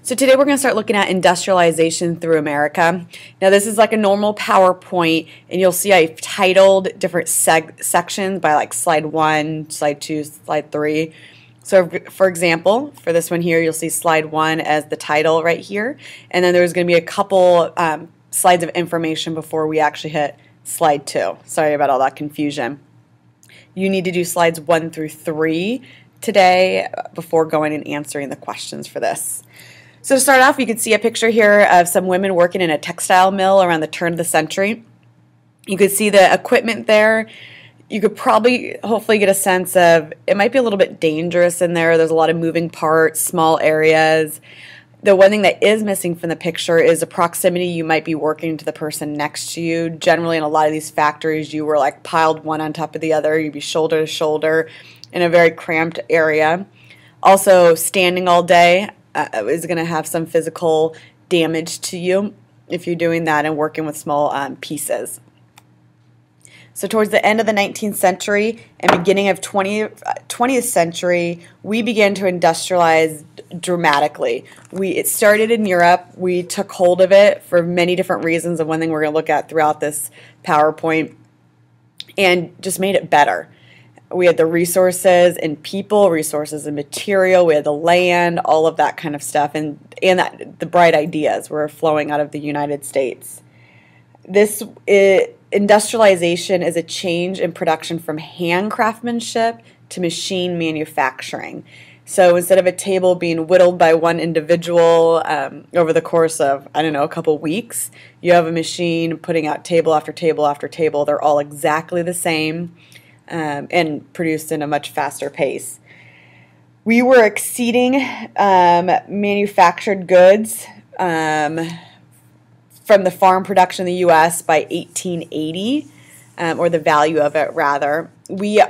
So today we're going to start looking at industrialization through America. Now this is like a normal PowerPoint, and you'll see I've titled different sections by like slide 1, slide 2, slide 3. So for example, for this one here, you'll see slide 1 as the title right here, and then there's going to be a couple slides of information before we actually hit slide 2. Sorry about all that confusion. You need to do slides 1 through 3 today before going and answering the questions for this. So to start off, you can see a picture here of some women working in a textile mill around the turn of the century. You could see the equipment there. You could probably, hopefully, get a sense of it might be a little bit dangerous in there. There's a lot of moving parts, small areas. The one thing that is missing from the picture is the proximity you might be working to the person next to you. Generally, in a lot of these factories, you were like piled one on top of the other. You'd be shoulder to shoulder in a very cramped area. Also, standing all day is going to have some physical damage to you if you're doing that and working with small pieces. So towards the end of the 19th century and beginning of 20th century, we began to industrialize dramatically. It started in Europe. We took hold of it for many different reasons, and one thing we're going to look at throughout this PowerPoint, and just made it better. We had the resources and people, resources and material, we had the land, all of that kind of stuff, and the bright ideas were flowing out of the United States. Industrialization is a change in production from hand craftsmanship to machine manufacturing. So instead of a table being whittled by one individual over the course of, I don't know, a couple weeks, you have a machine putting out table after table after table. They're all exactly the same. And produced in a much faster pace. We were exceeding manufactured goods from the farm production in the U.S. by 1880, or the value of it rather. We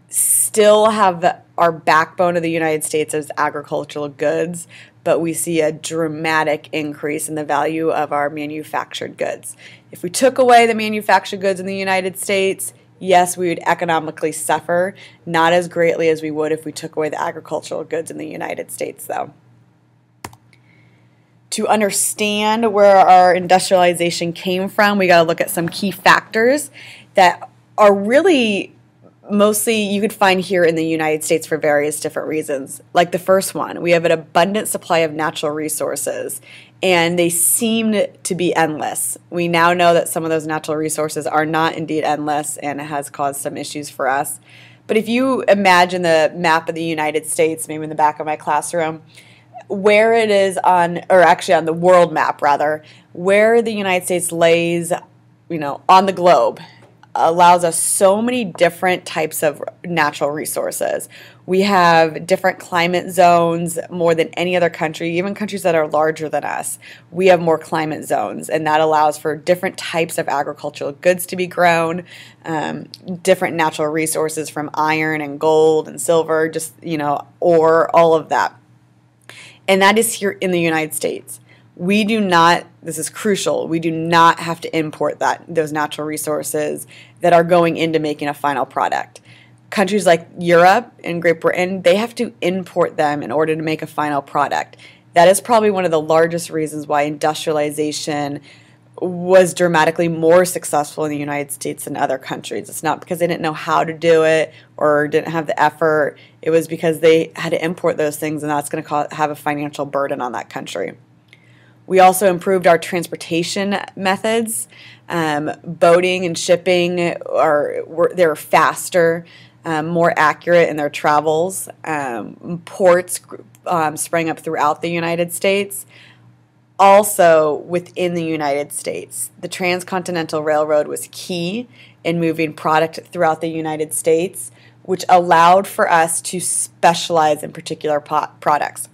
still have our backbone of the United States as agricultural goods, but we see a dramatic increase in the value of our manufactured goods. If we took away the manufactured goods in the United States, yes, we would economically suffer, not as greatly as we would if we took away the agricultural goods in the United States, though. To understand where our industrialization came from, we got to look at some key factors that are really mostly you could find here in the United States for various different reasons. Like the first one, we have an abundant supply of natural resources, and they seem to be endless. We now know that some of those natural resources are not indeed endless, and it has caused some issues for us. But if you imagine the map of the United States, maybe in the back of my classroom, where it is on, or actually on the world map rather, where the United States lays, on the globe, allows us so many different types of natural resources. We have different climate zones more than any other country, even countries that are larger than us. We have more climate zones, and that allows for different types of agricultural goods to be grown, different natural resources from iron and gold and silver, ore, all of that. And that is here in the United States. We do not, this is crucial, we do not have to import those natural resources that are going into making a final product. Countries like Europe and Great Britain, they have to import them in order to make a final product. That is probably one of the largest reasons why industrialization was dramatically more successful in the United States than other countries. It's not because they didn't know how to do it or didn't have the effort. It was because they had to import those things, and that's going to have a financial burden on that country. We also improved our transportation methods. Boating and shipping they're faster, more accurate in their travels. Ports sprang up throughout the United States. Also within the United States, the Transcontinental Railroad was key in moving product throughout the United States, which allowed for us to specialize in particular products.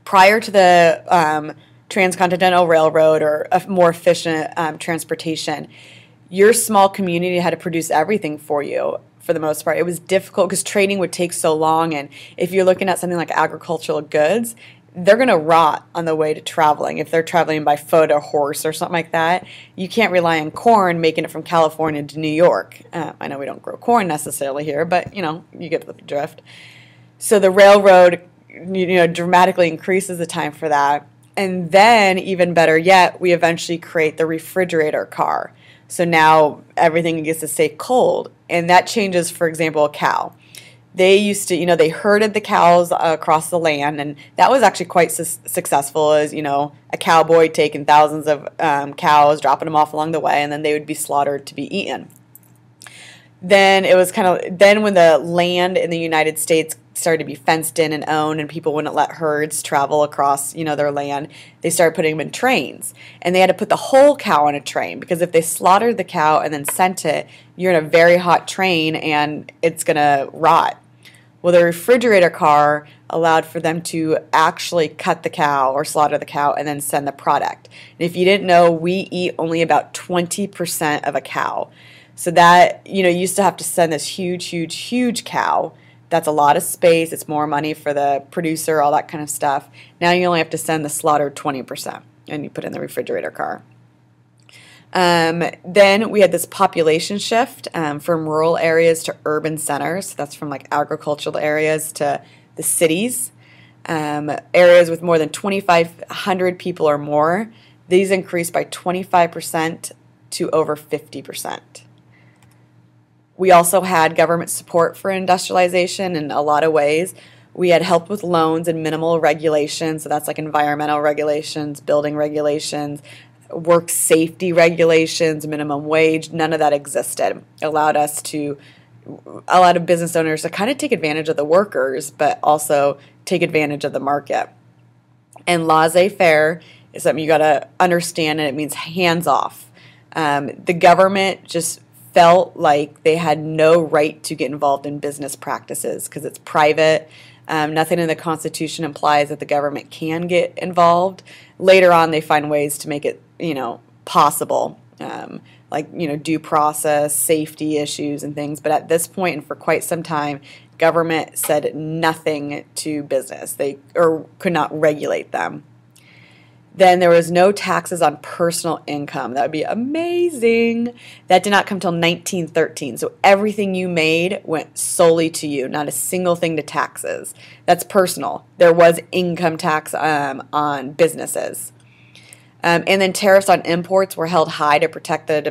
Prior to the Transcontinental Railroad or a more efficient transportation, your small community had to produce everything for you for the most part. It was difficult because trading would take so long, and if you're looking at something like agricultural goods, they're going to rot on the way to traveling. If they're traveling by foot or horse or something like that, you can't rely on corn making it from California to New York. I know we don't grow corn necessarily here, but you get the drift. So the railroad dramatically increases the time for that. And then, even better yet, we eventually create the refrigerator car. So now everything gets to stay cold. And that changes, for example, a cow. They used to, they herded the cows across the land, and that was actually quite successful as, a cowboy taking thousands of cows, dropping them off along the way, and then they would be slaughtered to be eaten. Then it was then when the land in the United States started to be fenced in and owned, and people wouldn't let herds travel across, their land, they started putting them in trains. And they had to put the whole cow on a train, because if they slaughtered the cow and then sent it, you're in a very hot train and it's going to rot. Well, the refrigerator car allowed for them to actually cut the cow or slaughter the cow and then send the product. And if you didn't know, we eat only about 20% of a cow. So that, you used to have to send this huge, huge, huge cow. That's a lot of space. It's more money for the producer, all that kind of stuff. Now you only have to send the slaughtered 20%, and you put it in the refrigerator car. Then we had this population shift from rural areas to urban centers. So that's from like agricultural areas to the cities. Areas with more than 2,500 people or more, these increased by 25% to over 50%. We also had government support for industrialization in a lot of ways. We had help with loans and minimal regulations, so that's like environmental regulations, building regulations, work safety regulations, minimum wage. None of that existed. It allowed a lot of business owners to kind of take advantage of the workers, but also take advantage of the market. And laissez-faire is something you got to understand, and it means hands off. The government just felt like they had no right to get involved in business practices because it's private. Nothing in the Constitution implies that the government can get involved. Later on, they find ways to make it, possible, like, due process, safety issues and things. But at this point, and for quite some time, government said nothing to business. They could not regulate them. Then there was no taxes on personal income. That would be amazing. That did not come until 1913. So everything you made went solely to you, not a single thing to taxes. That's personal. There was income tax on businesses. And then tariffs on imports were held high to protect the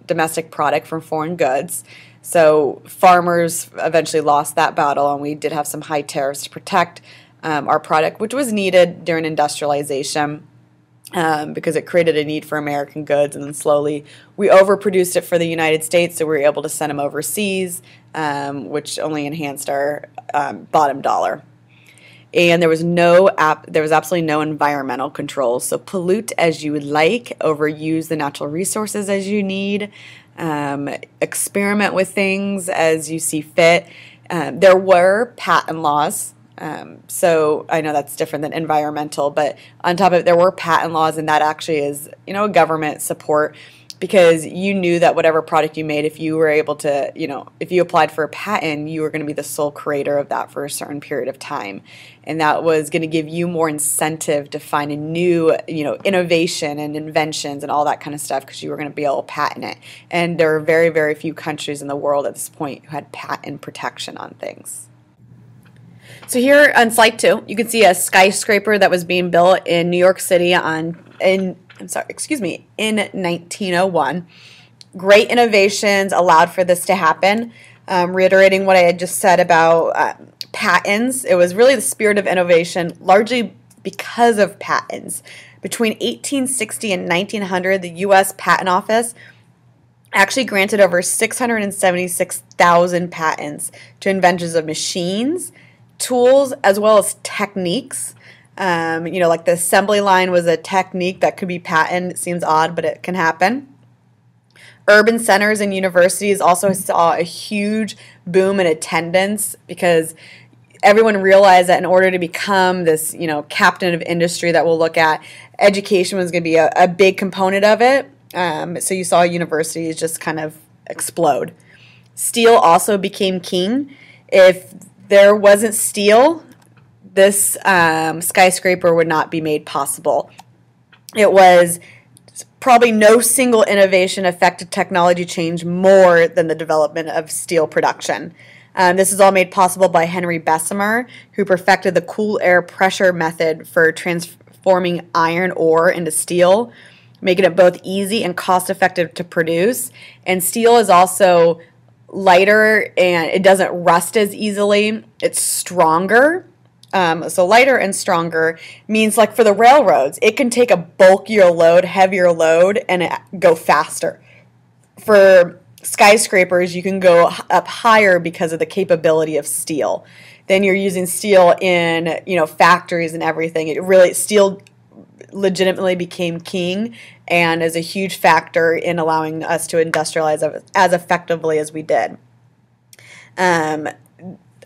domestic product from foreign goods. So farmers eventually lost that battle, and we did have some high tariffs to protect our product, which was needed during industrialization. Because it created a need for American goods, and then slowly we overproduced it for the United States, so we were able to send them overseas, which only enhanced our bottom dollar. And there was absolutely no environmental controls. So pollute as you would like, overuse the natural resources as you need, experiment with things as you see fit. There were patent laws. So I know that's different than environmental, but on top of it, there were patent laws, and that actually is, government support, because you knew that whatever product you made, if you were able to, if you applied for a patent, you were going to be the sole creator of that for a certain period of time. And that was going to give you more incentive to find a new, innovation and inventions and all that kind of stuff, because you were going to be able to patent it. And there are very, very few countries in the world at this point who had patent protection on things. So here on slide 2, you can see a skyscraper that was being built in New York City in 1901. Great innovations allowed for this to happen. Reiterating what I had just said about patents, it was really the spirit of innovation, largely because of patents. Between 1860 and 1900, the U.S. Patent Office actually granted over 676,000 patents to inventions of machines, tools, as well as techniques. Like the assembly line was a technique that could be patented. It seems odd, but it can happen. Urban centers and universities also saw a huge boom in attendance, because everyone realized that in order to become this, captain of industry that we'll look at, education was going to be a big component of it. So you saw universities just kind of explode. Steel also became king. If there wasn't steel, this skyscraper would not be made possible. It was probably no single innovation affected technology change more than the development of steel production. This is all made possible by Henry Bessemer, who perfected the cool air pressure method for transforming iron ore into steel, making it both easy and cost-effective to produce. And steel is also lighter and it doesn't rust as easily. It's stronger. So lighter and stronger means, like for the railroads, it can take a bulkier load, heavier load, and go faster. For skyscrapers, you can go up higher because of the capability of steel. Then you're using steel in, factories and everything. Steel legitimately became king and is a huge factor in allowing us to industrialize as effectively as we did.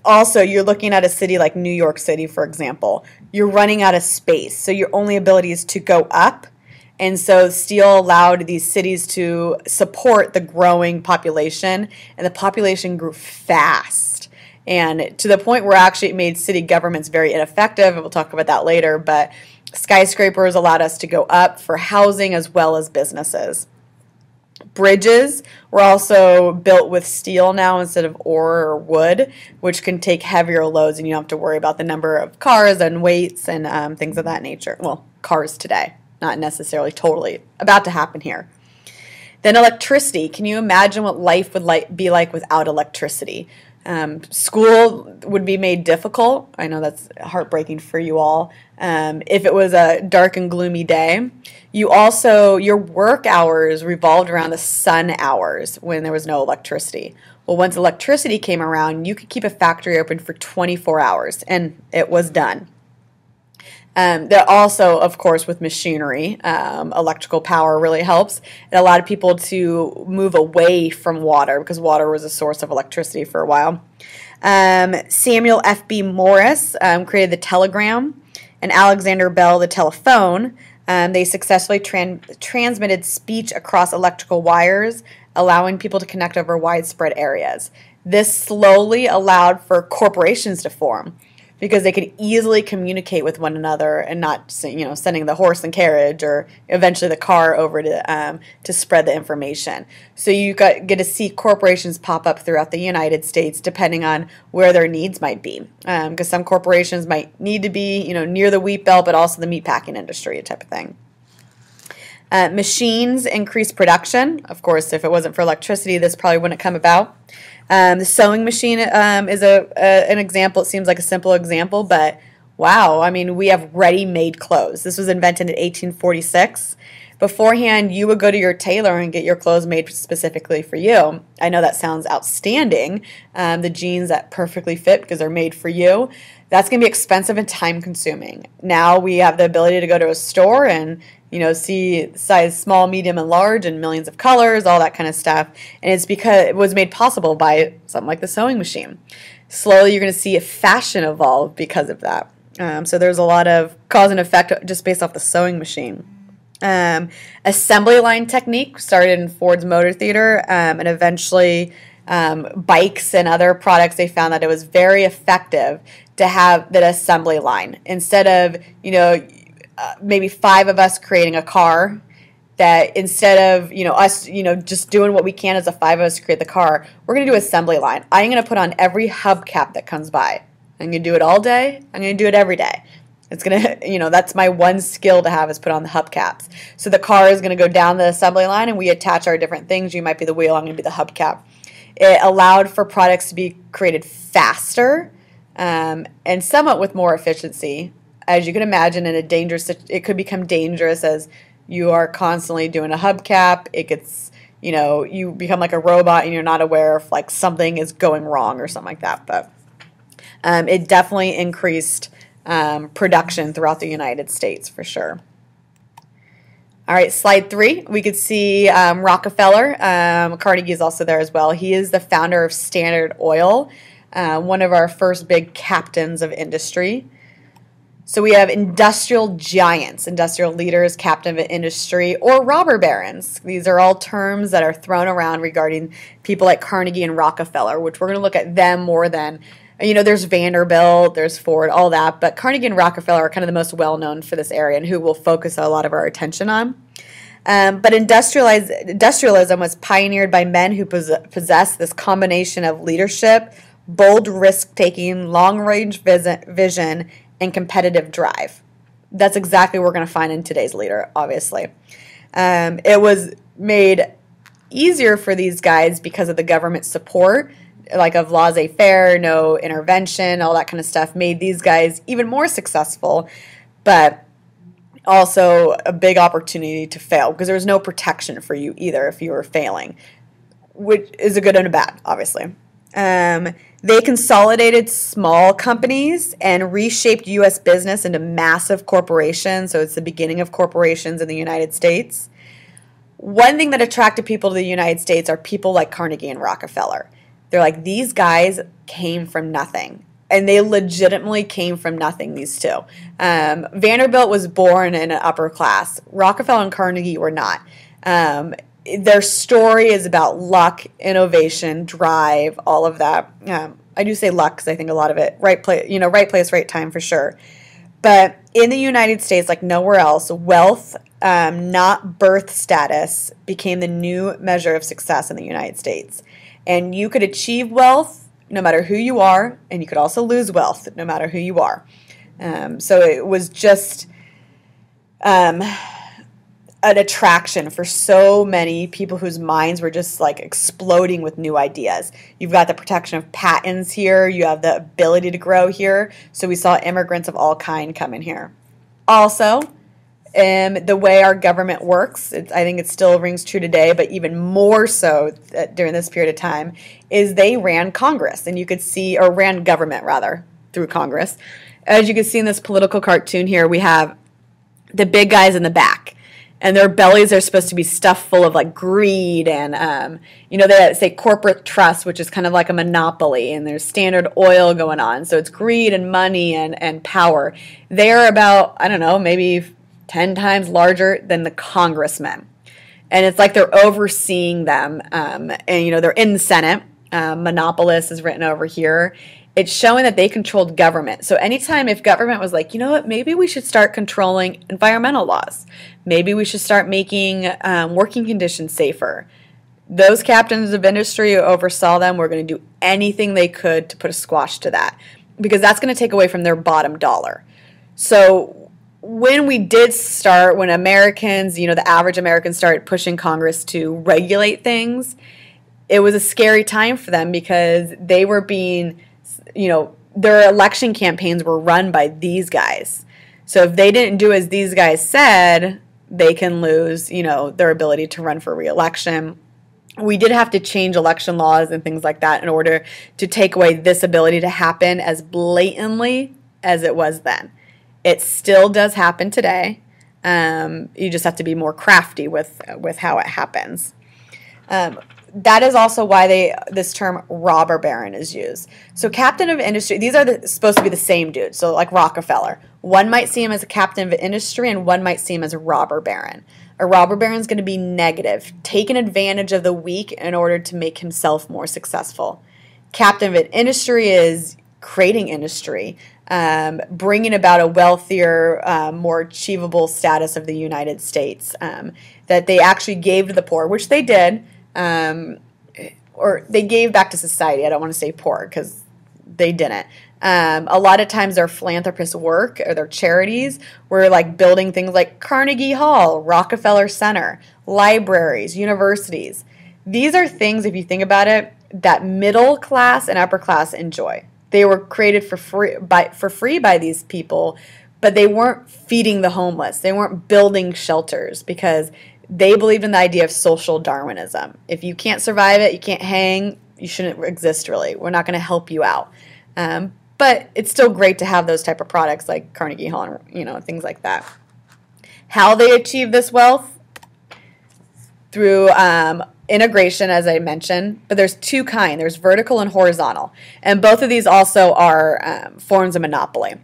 Also, you're looking at a city like New York City, for example. You're running out of space, so your only ability is to go up. And so steel allowed these cities to support the growing population, and the population grew fast. And to the point where actually it made city governments very ineffective, and we'll talk about that later, but skyscrapers allowed us to go up for housing as well as businesses. Bridges were also built with steel now instead of ore or wood, which can take heavier loads, and you don't have to worry about the number of cars and weights and things of that nature. Well, cars today, not necessarily totally about to happen here. Then electricity. Can you imagine what life would be like without electricity? School would be made difficult. I know that's heartbreaking for you all. If it was a dark and gloomy day. Your work hours revolved around the sun hours when there was no electricity. Well, once electricity came around, you could keep a factory open for 24 hours, and it was done. There also, of course, with machinery, electrical power really helps. It allowed people to move away from water because water was a source of electricity for a while. Samuel F.B. Morse created the telegram, and Alexander Bell the telephone. They successfully transmitted speech across electrical wires, allowing people to connect over widespread areas. This slowly allowed for corporations to form, because they could easily communicate with one another and not, sending the horse and carriage or eventually the car over to spread the information. So you get to see corporations pop up throughout the United States depending on where their needs might be. Because some corporations might need to be, near the wheat belt, but also the meatpacking industry type of thing. Machines increase production. Of course, if it wasn't for electricity, this probably wouldn't come about. The sewing machine is an example. It seems like a simple example, but wow, I mean, we have ready-made clothes. This was invented in 1846. Beforehand, you would go to your tailor and get your clothes made specifically for you. I know that sounds outstanding, the jeans that perfectly fit because they're made for you. That's going to be expensive and time-consuming. Now we have the ability to go to a store and see size small, medium, and large, and millions of colors, all that kind of stuff. And it's because it was made possible by something like the sewing machine. Slowly, you're going to see fashion evolve because of that. So there's a lot of cause and effect just based off the sewing machine. Assembly line technique started in Ford's Motor Theater, and eventually bikes and other products, they found that it was very effective to have that assembly line. Instead of, maybe 5 of us creating a car, that instead of, us, just doing what we can as a 5 of us to create the car, we're going to do assembly line. I'm going to put on every hubcap that comes by. I'm going to do it all day. I'm going to do it every day. It's going to, that's my one skill to have, is put on the hubcaps. So the car is going to go down the assembly line and we attach our different things. You might be the wheel, I'm going to be the hubcap. It allowed for products to be created faster and somewhat with more efficiency. As you can imagine, it could become dangerous as you are constantly doing a hubcap. It gets, you become like a robot and you're not aware if like something is going wrong or something like that. But it definitely increased production throughout the United States for sure. All right, slide 3. We could see Rockefeller. Carnegie is also there as well. He is the founder of Standard Oil, one of our first big captains of industry. So we have industrial giants, industrial leaders, captain of industry, or robber barons. These are all terms that are thrown around regarding people like Carnegie and Rockefeller, which we're going to look at them more than, there's Vanderbilt, there's Ford, all that, but Carnegie and Rockefeller are kind of the most well-known for this area and who we'll focus a lot of our attention on. But industrialism was pioneered by men who possessed this combination of leadership, bold risk-taking, long-range vision, and competitive drive. That's exactly what we're going to find in today's leader, obviously. It was made easier for these guys because of the government support, like of laissez-faire, no intervention, all that kind of stuff, made these guys even more successful, but also a big opportunity to fail because there was no protection for you either if you were failing, which is a good and a bad, obviously. They consolidated small companies and reshaped U.S. business into massive corporations, so it's the beginning of corporations in the United States. One thing that attracted people to the United States are people like Carnegie and Rockefeller. They're like, these guys came from nothing. And they legitimately came from nothing, these two. Vanderbilt was born in an upper class. Rockefeller and Carnegie were not. Their story is about luck, innovation, drive, all of that. I do say luck because I think a lot of it, right place, right time for sure. But in the United States, like nowhere else, wealth, not birth status, became the new measure of success in the United States. And you could achieve wealth no matter who you are, and you could also lose wealth no matter who you are. So it was just an attraction for so many people whose minds were just like exploding with new ideas. You've got the protection of patents here. You have the ability to grow here. So we saw immigrants of all kind come in here. Also, the way our government works, I think it still rings true today, but even more so during this period of time, is they ran Congress, and you could see, or ran government rather, through Congress. As you can see in this political cartoon here, we have the big guys in the back, and their bellies are supposed to be stuffed full of like greed and, they say corporate trust, which is kind of like a monopoly, and there's Standard Oil going on. So it's greed and money and power. They're about, I don't know, maybe 10 times larger than the congressmen. And it's like they're overseeing them. And, they're in the Senate. Monopolists is written over here. It's showing that they controlled government. So anytime if government was like, you know what, maybe we should start controlling environmental laws. Maybe we should start making working conditions safer. Those captains of industry who oversaw them were going to do anything they could to put a squash to that, because that's going to take away from their bottom dollar. So when Americans, the average American started pushing Congress to regulate things, it was a scary time for them because they were being, their election campaigns were run by these guys. So if they didn't do as these guys said, they can lose, their ability to run for re-election. We did have to change election laws and things like that in order to take away this ability to happen as blatantly as it was then. It still does happen today. You just have to be more crafty with how it happens. That is also why this term robber baron is used. So captain of industry, these are supposed to be the same dude. So like Rockefeller. One might see him as a captain of industry and one might see him as a robber baron. A robber baron is going to be negative, taking advantage of the weak in order to make himself more successful. Captain of industry is creating industry, bringing about a wealthier, more achievable status of the United States that they actually gave to the poor, which they did, or they gave back to society. I don't want to say poor because they didn't. A lot of times their philanthropist work or their charities were like building things like Carnegie Hall, Rockefeller Center, libraries, universities. These are things, if you think about it, that middle class and upper class enjoy. They were created for free by these people, but they weren't feeding the homeless. They weren't building shelters because they believed in the idea of social Darwinism. If you can't survive it, you can't hang, you shouldn't exist really. We're not going to help you out. But it's still great to have those type of products like Carnegie Hall, things like that. How they achieve this wealth? Through integration, as I mentioned, but there's two kinds. There's vertical and horizontal, and both of these also are forms of monopoly.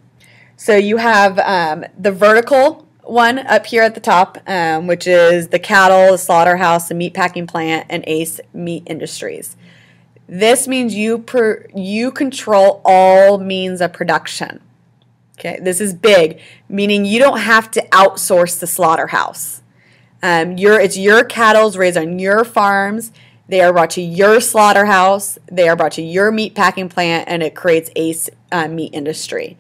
So you have the vertical one up here at the top, which is the cattle, the slaughterhouse, the meat packing plant, and Ace Meat Industries. This means you control all means of production. Okay, this is big, meaning you don't have to outsource the slaughterhouse. It's your cattle's raised on your farms. They are brought to your slaughterhouse, they are brought to your meat packing plant, and it creates a meat industry.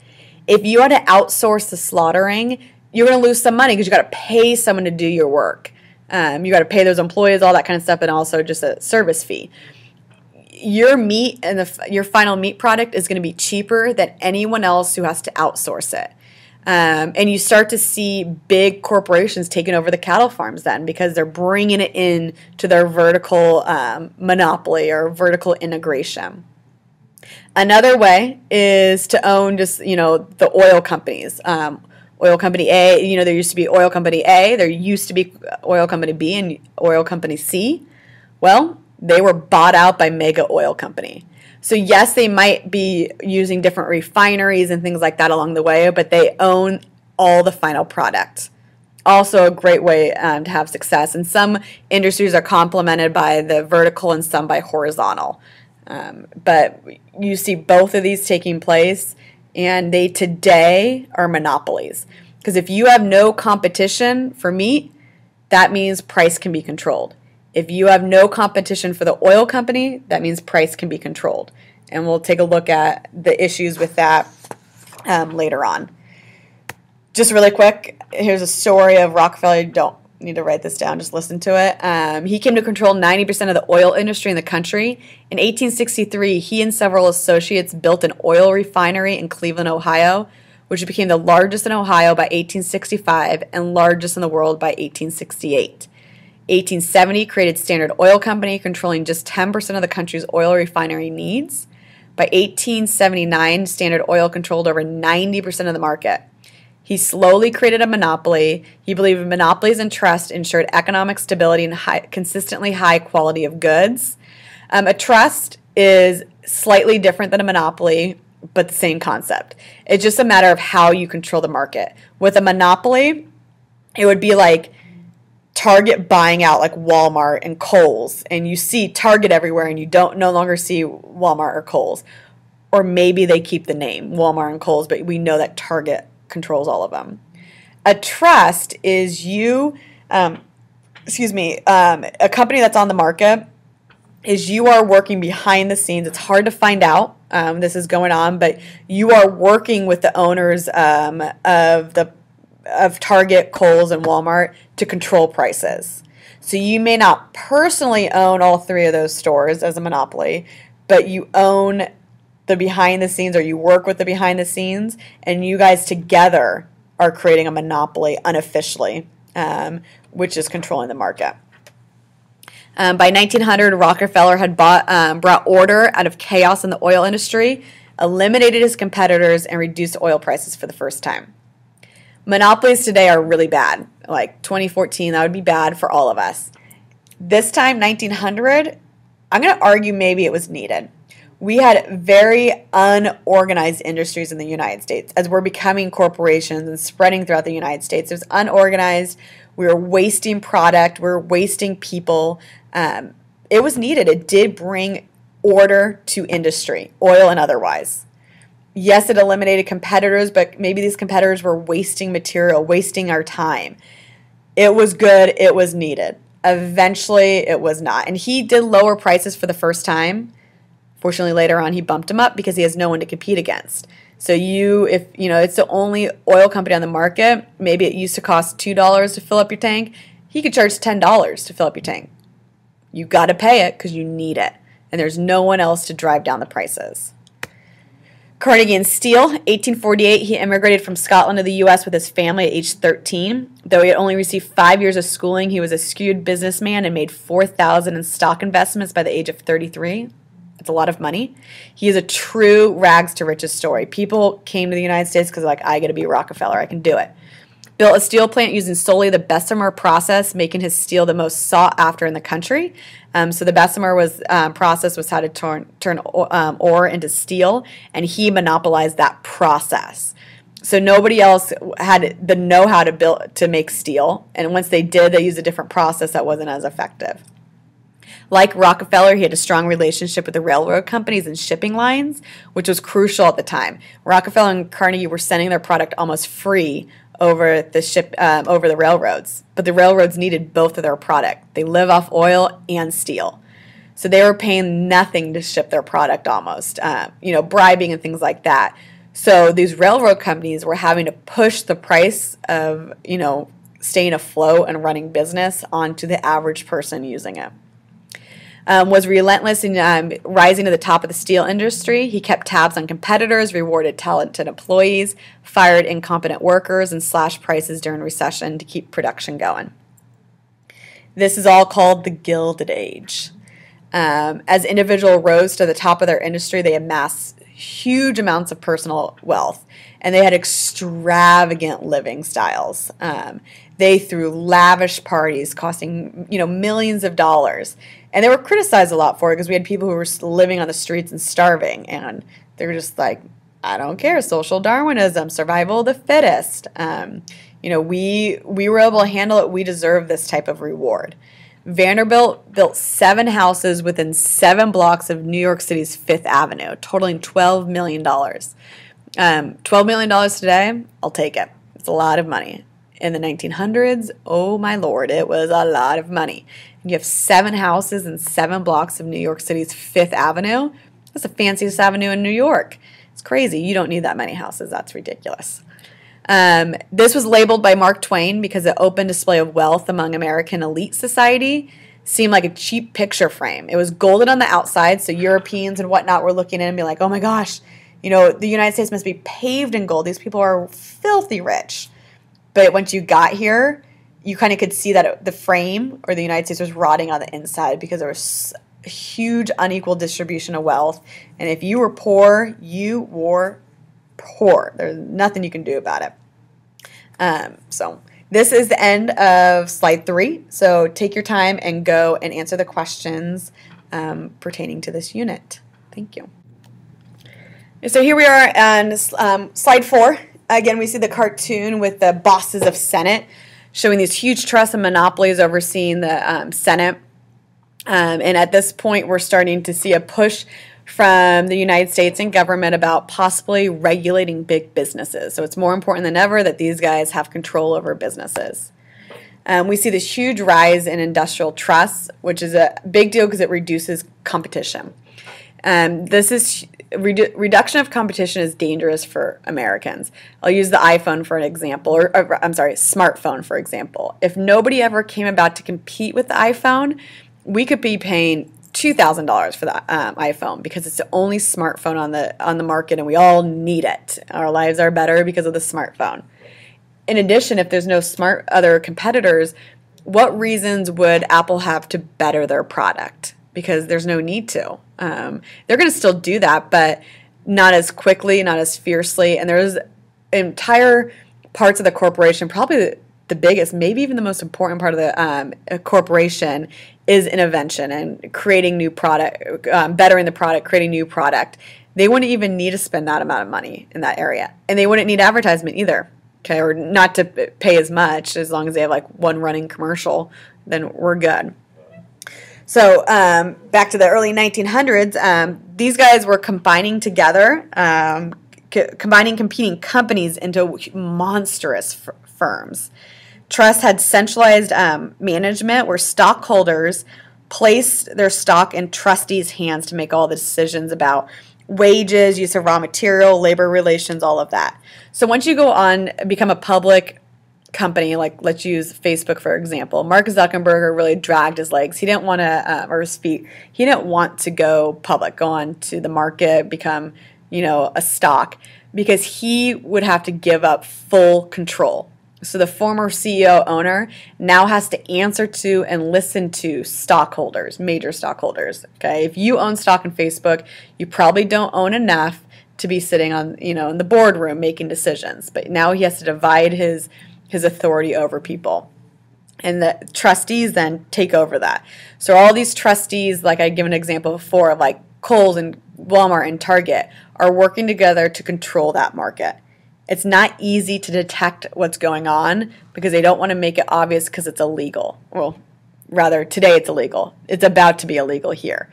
If you had to outsource the slaughtering, you're going to lose some money because you got to pay someone to do your work. You got to pay those employees, all that kind of stuff, and also just a service fee. Your meat and your final meat product is going to be cheaper than anyone else who has to outsource it. And you start to see big corporations taking over the cattle farms then because they're bringing it in to their vertical monopoly or vertical integration. Another way is to own just, the oil companies. Oil company A, there used to be oil company A, there used to be oil company B and oil company C. Well, they were bought out by mega oil company. So yes, they might be using different refineries and things like that along the way, but they own all the final product. Also a great way to have success. And some industries are complemented by the vertical and some by horizontal. But you see both of these taking place, and they today are monopolies. Because if you have no competition for meat, that means price can be controlled. If you have no competition for the oil company, that means price can be controlled. And we'll take a look at the issues with that later on. Just really quick, here's a story of Rockefeller. You don't need to write this down, just listen to it. He came to control 90% of the oil industry in the country. In 1863, he and several associates built an oil refinery in Cleveland, Ohio, which became the largest in Ohio by 1865 and largest in the world by 1868. 1870 created Standard Oil Company, controlling just 10% of the country's oil refinery needs. By 1879, Standard Oil controlled over 90% of the market. He slowly created a monopoly. He believed monopolies and trust ensured economic stability and consistently high quality of goods. A trust is slightly different than a monopoly, but the same concept. It's just a matter of how you control the market. With a monopoly, it would be like Target buying out like Walmart and Kohl's, and you see Target everywhere and you no longer see Walmart or Kohl's. Or maybe they keep the name Walmart and Kohl's, but we know that Target controls all of them. A trust is a company that's on the market is you are working behind the scenes. It's hard to find out this is going on, but you are working with the owners of Target, Kohl's, and Walmart to control prices. So you may not personally own all three of those stores as a monopoly, but you own the behind the scenes, or you work with the behind the scenes, and you guys together are creating a monopoly unofficially, which is controlling the market. By 1900, Rockefeller had brought order out of chaos in the oil industry, eliminated his competitors, and reduced oil prices for the first time. Monopolies today are really bad. Like 2014, that would be bad for all of us. This time, 1900, I'm going to argue maybe it was needed. We had very unorganized industries in the United States. As we're becoming corporations and spreading throughout the United States, it was unorganized. We were wasting product. We were wasting people. It was needed. It did bring order to industry, oil and otherwise. Yes, it eliminated competitors, but maybe these competitors were wasting material, wasting our time. It was good. It was needed. Eventually, it was not. And he did lower prices for the first time. Fortunately, later on, he bumped them up because he has no one to compete against. So if it's the only oil company on the market, maybe it used to cost $2 to fill up your tank. He could charge $10 to fill up your tank. You got to pay it because you need it. And there's no one else to drive down the prices. Carnegie and Steel, 1848, he immigrated from Scotland to the U.S. with his family at age 13. Though he had only received 5 years of schooling, he was a skewed businessman and made $4,000 in stock investments by the age of 33. It's a lot of money. He is a true rags to riches story. People came to the United States because I get to be Rockefeller. I can do it. Built a steel plant using solely the Bessemer process, making his steel the most sought after in the country. So the Bessemer process was how to turn ore into steel, and he monopolized that process. So nobody else had the know-how to make steel, and once they did, they used a different process that wasn't as effective. Like Rockefeller, he had a strong relationship with the railroad companies and shipping lines, which was crucial at the time. Rockefeller and Carnegie were sending their product almost free over the railroads, but the railroads needed both of their product. They live off oil and steel. So they were paying nothing to ship their product almost, bribing and things like that. So these railroad companies were having to push the price of, staying afloat and running business onto the average person using it. Was relentless in rising to the top of the steel industry. He kept tabs on competitors, rewarded talented employees, fired incompetent workers, and slashed prices during recession to keep production going. This is all called the Gilded Age. As individuals rose to the top of their industry, they amassed huge amounts of personal wealth, and they had extravagant living styles. They threw lavish parties costing, millions of dollars. And they were criticized a lot for it because we had people who were living on the streets and starving. And they were just like, I don't care, social Darwinism, survival of the fittest. We were able to handle it. We deserve this type of reward. Vanderbilt built 7 houses within 7 blocks of New York City's 5th Avenue, totaling $12 million. $12 million today, I'll take it. It's a lot of money. In the 1900s, oh my lord, it was a lot of money. And you have 7 houses in 7 blocks of New York City's 5th Avenue. That's the fanciest avenue in New York. It's crazy. You don't need that many houses. That's ridiculous. This was labeled by Mark Twain because the open display of wealth among American elite society seemed like a cheap picture frame. It was golden on the outside, so Europeans and whatnot were looking in and be like, oh my gosh, the United States must be paved in gold. These people are filthy rich. But once you got here, you kind of could see that the frame or the United States was rotting on the inside because there was a huge unequal distribution of wealth. And if you were poor, you were poor. There's nothing you can do about it. So this is the end of slide 3. So take your time and go and answer the questions pertaining to this unit. Thank you. So here we are on slide 4. Again, we see the cartoon with the bosses of Senate showing these huge trusts and monopolies overseeing the Senate. And at this point, we're starting to see a push from the United States and government about possibly regulating big businesses. So it's more important than ever that these guys have control over businesses. We see this huge rise in industrial trusts, which is a big deal because it reduces competition. Reduction of competition is dangerous for Americans. I'll use the iPhone for an example, smartphone for example. If nobody ever came about to compete with the iPhone, we could be paying $2,000 for the iPhone because it's the only smartphone on the market, and we all need it. Our lives are better because of the smartphone. In addition, if there's no other competitors, what reasons would Apple have to better their product? Because there's no need to. They're going to still do that, but not as quickly, not as fiercely. And there's entire parts of the corporation, probably the biggest, maybe even the most important part of the corporation is invention and creating new product, bettering the product, creating new product. They wouldn't even need to spend that amount of money in that area. And they wouldn't need advertisement either, okay, or not to pay as much. As long as they have like one running commercial, then we're good. So back to the early 1900s, these guys were combining together, combining competing companies into monstrous firms. Trusts had centralized management where stockholders placed their stock in trustees' hands to make all the decisions about wages, use of raw material, labor relations, all of that. So once you go on, become a public company, like let's use Facebook for example, Mark Zuckerberg really dragged his legs. He didn't want to, or his feet, he didn't want to go public, go on to the market, become, a stock, because he would have to give up full control. So the former CEO owner now has to answer to and listen to stockholders, major stockholders. Okay, if you own stock in Facebook, you probably don't own enough to be sitting on, in the boardroom making decisions. But now he has to divide his authority over people. And the trustees then take over that. So all these trustees, like I gave an example before, of like Kohl's and Walmart and Target, are working together to control that market. It's not easy to detect what's going on because they don't want to make it obvious because it's illegal. Well, rather, today it's illegal. It's about to be illegal here.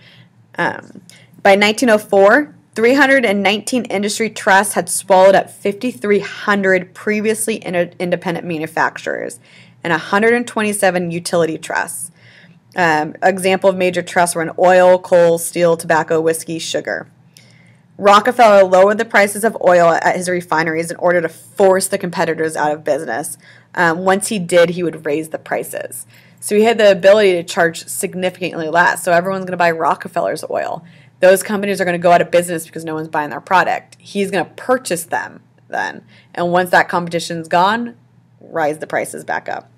By 1904, 319 industry trusts had swallowed up 5,300 previously independent manufacturers and 127 utility trusts. Example of major trusts were in oil, coal, steel, tobacco, whiskey, sugar. Rockefeller lowered the prices of oil at his refineries in order to force the competitors out of business. Once he did, he would raise the prices. So he had the ability to charge significantly less. So everyone's going to buy Rockefeller's oil. Those companies are going to go out of business because no one's buying their product. He's going to purchase them then. And once that competition's gone, rise the prices back up.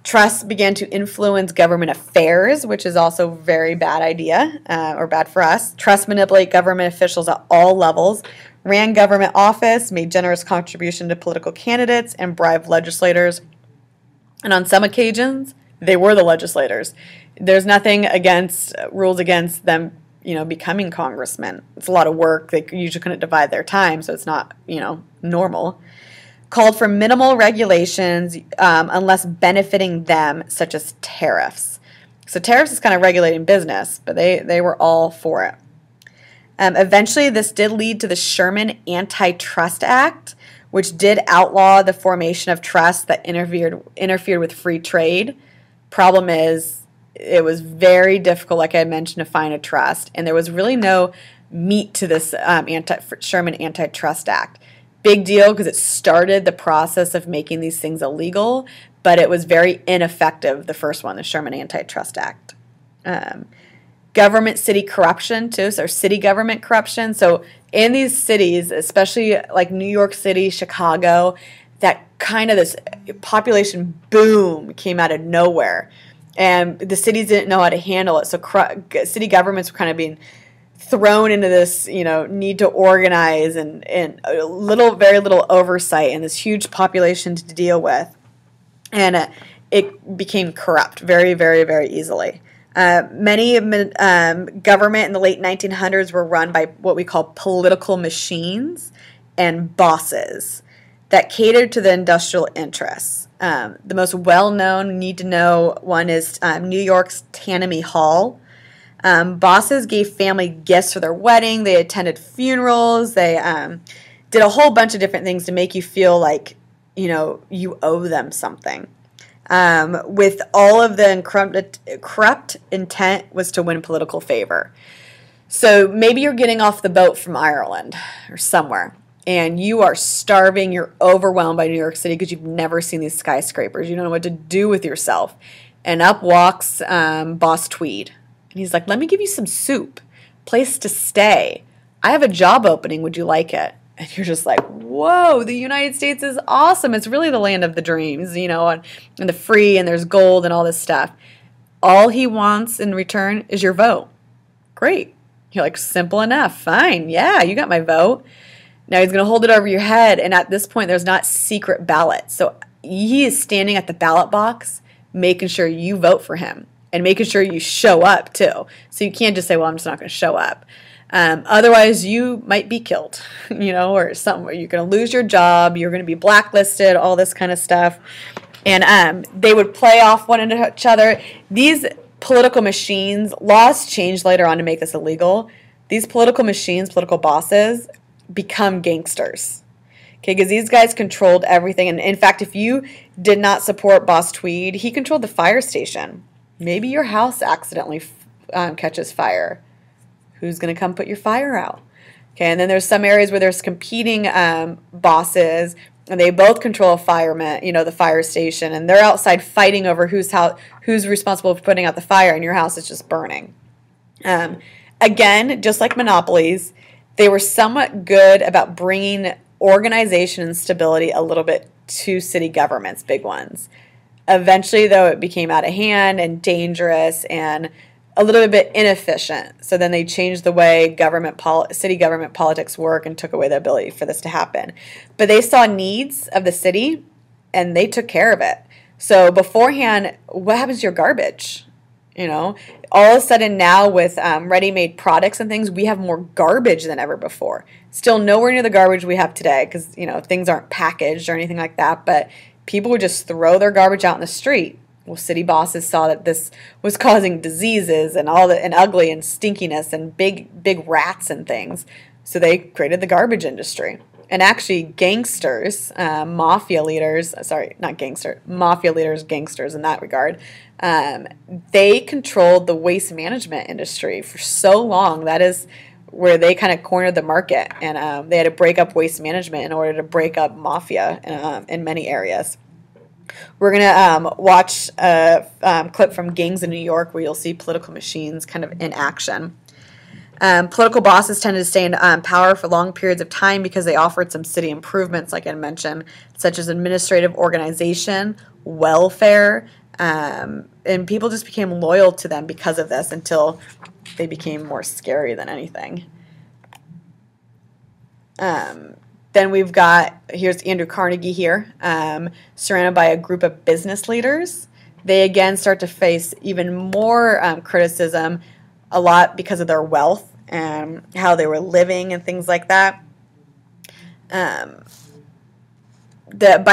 Trusts began to influence government affairs, which is also a very bad idea, or bad for us. Trusts manipulate government officials at all levels, ran government office, made generous contribution to political candidates, and bribed legislators. And on some occasions, they were the legislators. There's nothing against rules against them, becoming congressmen. It's a lot of work. They usually couldn't divide their time, so it's not, normal. Called for minimal regulations unless benefiting them, such as tariffs. So tariffs is kind of regulating business, but they were all for it. Eventually, this did lead to the Sherman Antitrust Act, which did outlaw the formation of trusts that interfered with free trade. Problem is, it was very difficult, like I had mentioned, to find a trust, and there was really no meat to this Sherman Antitrust Act. Big deal because it started the process of making these things illegal, but it was very ineffective, the first one, the Sherman Antitrust Act. Government city corruption, too, so city government corruption. So in these cities, especially like New York City, Chicago, that kind of this population boom came out of nowhere. And the cities didn't know how to handle it. So city governments were kind of being thrown into this, need to organize and very little oversight and this huge population to deal with. And it became corrupt very, very, very easily. Many government in the late 1900s were run by what we call political machines and bosses that catered to the industrial interests. The most well-known, need-to-know one is New York's Tammany Hall. Bosses gave family gifts for their wedding. They attended funerals. They did a whole bunch of different things to make you feel like, you owe them something. With all of the corrupt intent was to win political favor. So maybe you're getting off the boat from Ireland or somewhere, and you are starving. You're overwhelmed by New York City because you've never seen these skyscrapers. You don't know what to do with yourself. And up walks Boss Tweed. And he's like, let me give you some soup, place to stay. I have a job opening. Would you like it? And you're just like, whoa, the United States is awesome. It's really the land of the dreams, and the free, and there's gold and all this stuff. All he wants in return is your vote. Great. You're like, simple enough. Fine. Yeah, you got my vote. Now he's going to hold it over your head. And at this point, there's not secret ballots. So he is standing at the ballot box, making sure you vote for him and making sure you show up too. So you can't just say, well, I'm just not going to show up. Otherwise, you might be killed, or something. You're going to lose your job. You're going to be blacklisted, all this kind of stuff. And they would play off one each other. These political machines, laws changed later on to make this illegal. These political machines, political bosses, become gangsters. Okay, because these guys controlled everything. And in fact, if you did not support Boss Tweed, he controlled the fire station. Maybe your house accidentally catches fire. Who's going to come put your fire out? Okay, and then there's some areas where there's competing bosses, and they both control a fireman, the fire station, and they're outside fighting over who's responsible for putting out the fire, and your house is just burning. Again, just like monopolies, they were somewhat good about bringing organization and stability a little bit to city governments, big ones. Eventually, though, it became out of hand and dangerous and a little bit inefficient. So then they changed the way city government politics work and took away the ability for this to happen. But they saw needs of the city, and they took care of it. So beforehand, what happens to your garbage? All of a sudden now with ready-made products and things, we have more garbage than ever before. Still nowhere near the garbage we have today because, things aren't packaged or anything like that. But people would just throw their garbage out in the street. Well, city bosses saw that this was causing diseases and ugly and stinkiness and big rats and things. So they created the garbage industry. And actually, gangsters, mafia leaders, sorry, not gangster, mafia leaders, gangsters in that regard, they controlled the waste management industry for so long. That is where they kind of cornered the market, and they had to break up waste management in order to break up mafia in many areas. We're going to watch a clip from Gangs in New York where you'll see political machines kind of in action. Political bosses tended to stay in power for long periods of time because they offered some city improvements, like I mentioned, such as administrative organization, welfare, and people just became loyal to them because of this until they became more scary than anything. Then we've got, here's Andrew Carnegie here, surrounded by a group of business leaders. They again start to face even more criticism, a lot because of their wealth and how they were living and things like that. By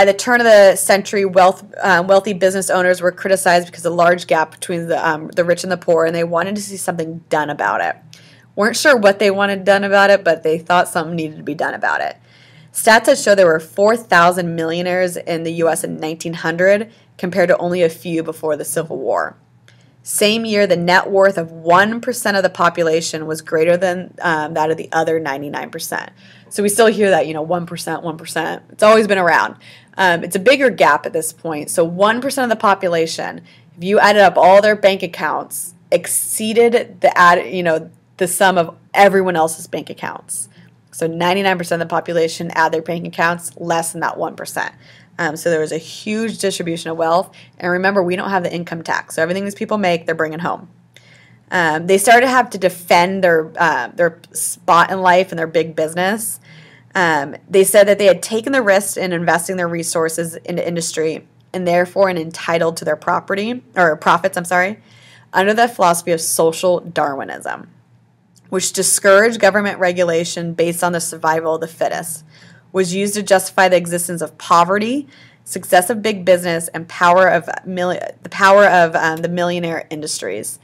the turn of the century, wealthy business owners were criticized because of the large gap between the rich and the poor, and they wanted to see something done about it. Weren't sure what they wanted done about it, but they thought something needed to be done about it. Stats that show there were 4,000 millionaires in the U.S. in 1900 compared to only a few before the Civil War. Same year, the net worth of 1% of the population was greater than that of the other 99%. So we still hear that, 1%, 1%. It's always been around. It's a bigger gap at this point. So 1% of the population, if you added up all their bank accounts, exceeded the sum of everyone else's bank accounts. So 99% of the population add their bank accounts, less than that 1%. So there was a huge distribution of wealth. And remember, we don't have the income tax. So everything these people make, they're bringing home. They started to have to defend their spot in life and their big business. They said that they had taken the risk in investing their resources into industry and therefore entitled to their profits, under the philosophy of social Darwinism, which discouraged government regulation based on the survival of the fittest, was used to justify the existence of poverty, success of big business, and the power of the millionaire industries.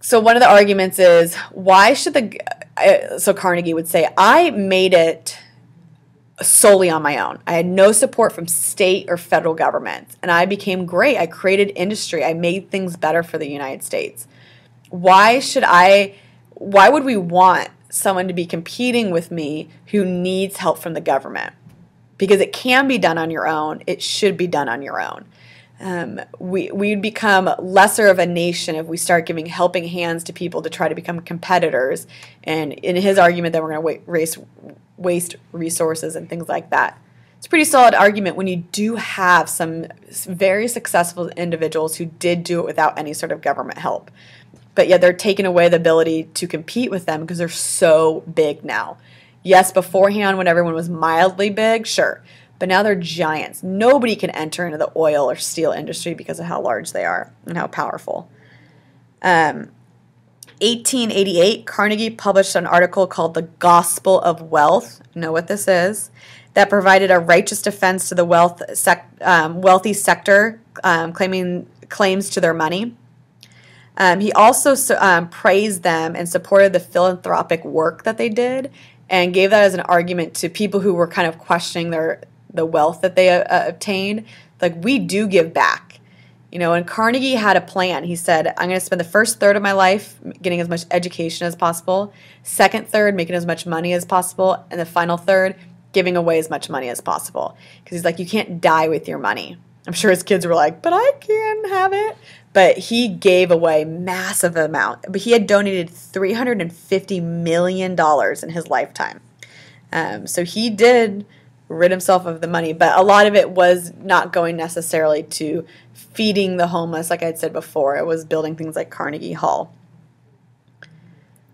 So one of the arguments is, why should so Carnegie would say, I made it solely on my own. I had no support from state or federal government, and I became great. I created industry. I made things better for the United States. Why would we want someone to be competing with me who needs help from the government? Because it can be done on your own. It should be done on your own. We'd become lesser of a nation if we start giving helping hands to people to try to become competitors. And in his argument that we're going to waste resources and things like that. It's a pretty solid argument when you do have some very successful individuals who did do it without any sort of government help. But yet they're taking away the ability to compete with them because they're so big now. Yes, beforehand when everyone was mildly big, sure. But now they're giants. Nobody can enter into the oil or steel industry because of how large they are and how powerful. 1888, Carnegie published an article called The Gospel of Wealth. You know what this is? That provided a righteous defense to the wealthy sector claims to their money. He also praised them and supported the philanthropic work that they did and gave that as an argument to people who were kind of questioning the wealth that they obtained. Like, we do give back. And Carnegie had a plan. He said, I'm going to spend the first third of my life getting as much education as possible, second third making as much money as possible, and the final third giving away as much money as possible. Because he's like, you can't die with your money. I'm sure his kids were like, but I can have it. But he gave away massive amount. But he had donated $350 million in his lifetime. So he did rid himself of the money. But a lot of it was not going necessarily to feeding the homeless, like I'd said before. It was building things like Carnegie Hall.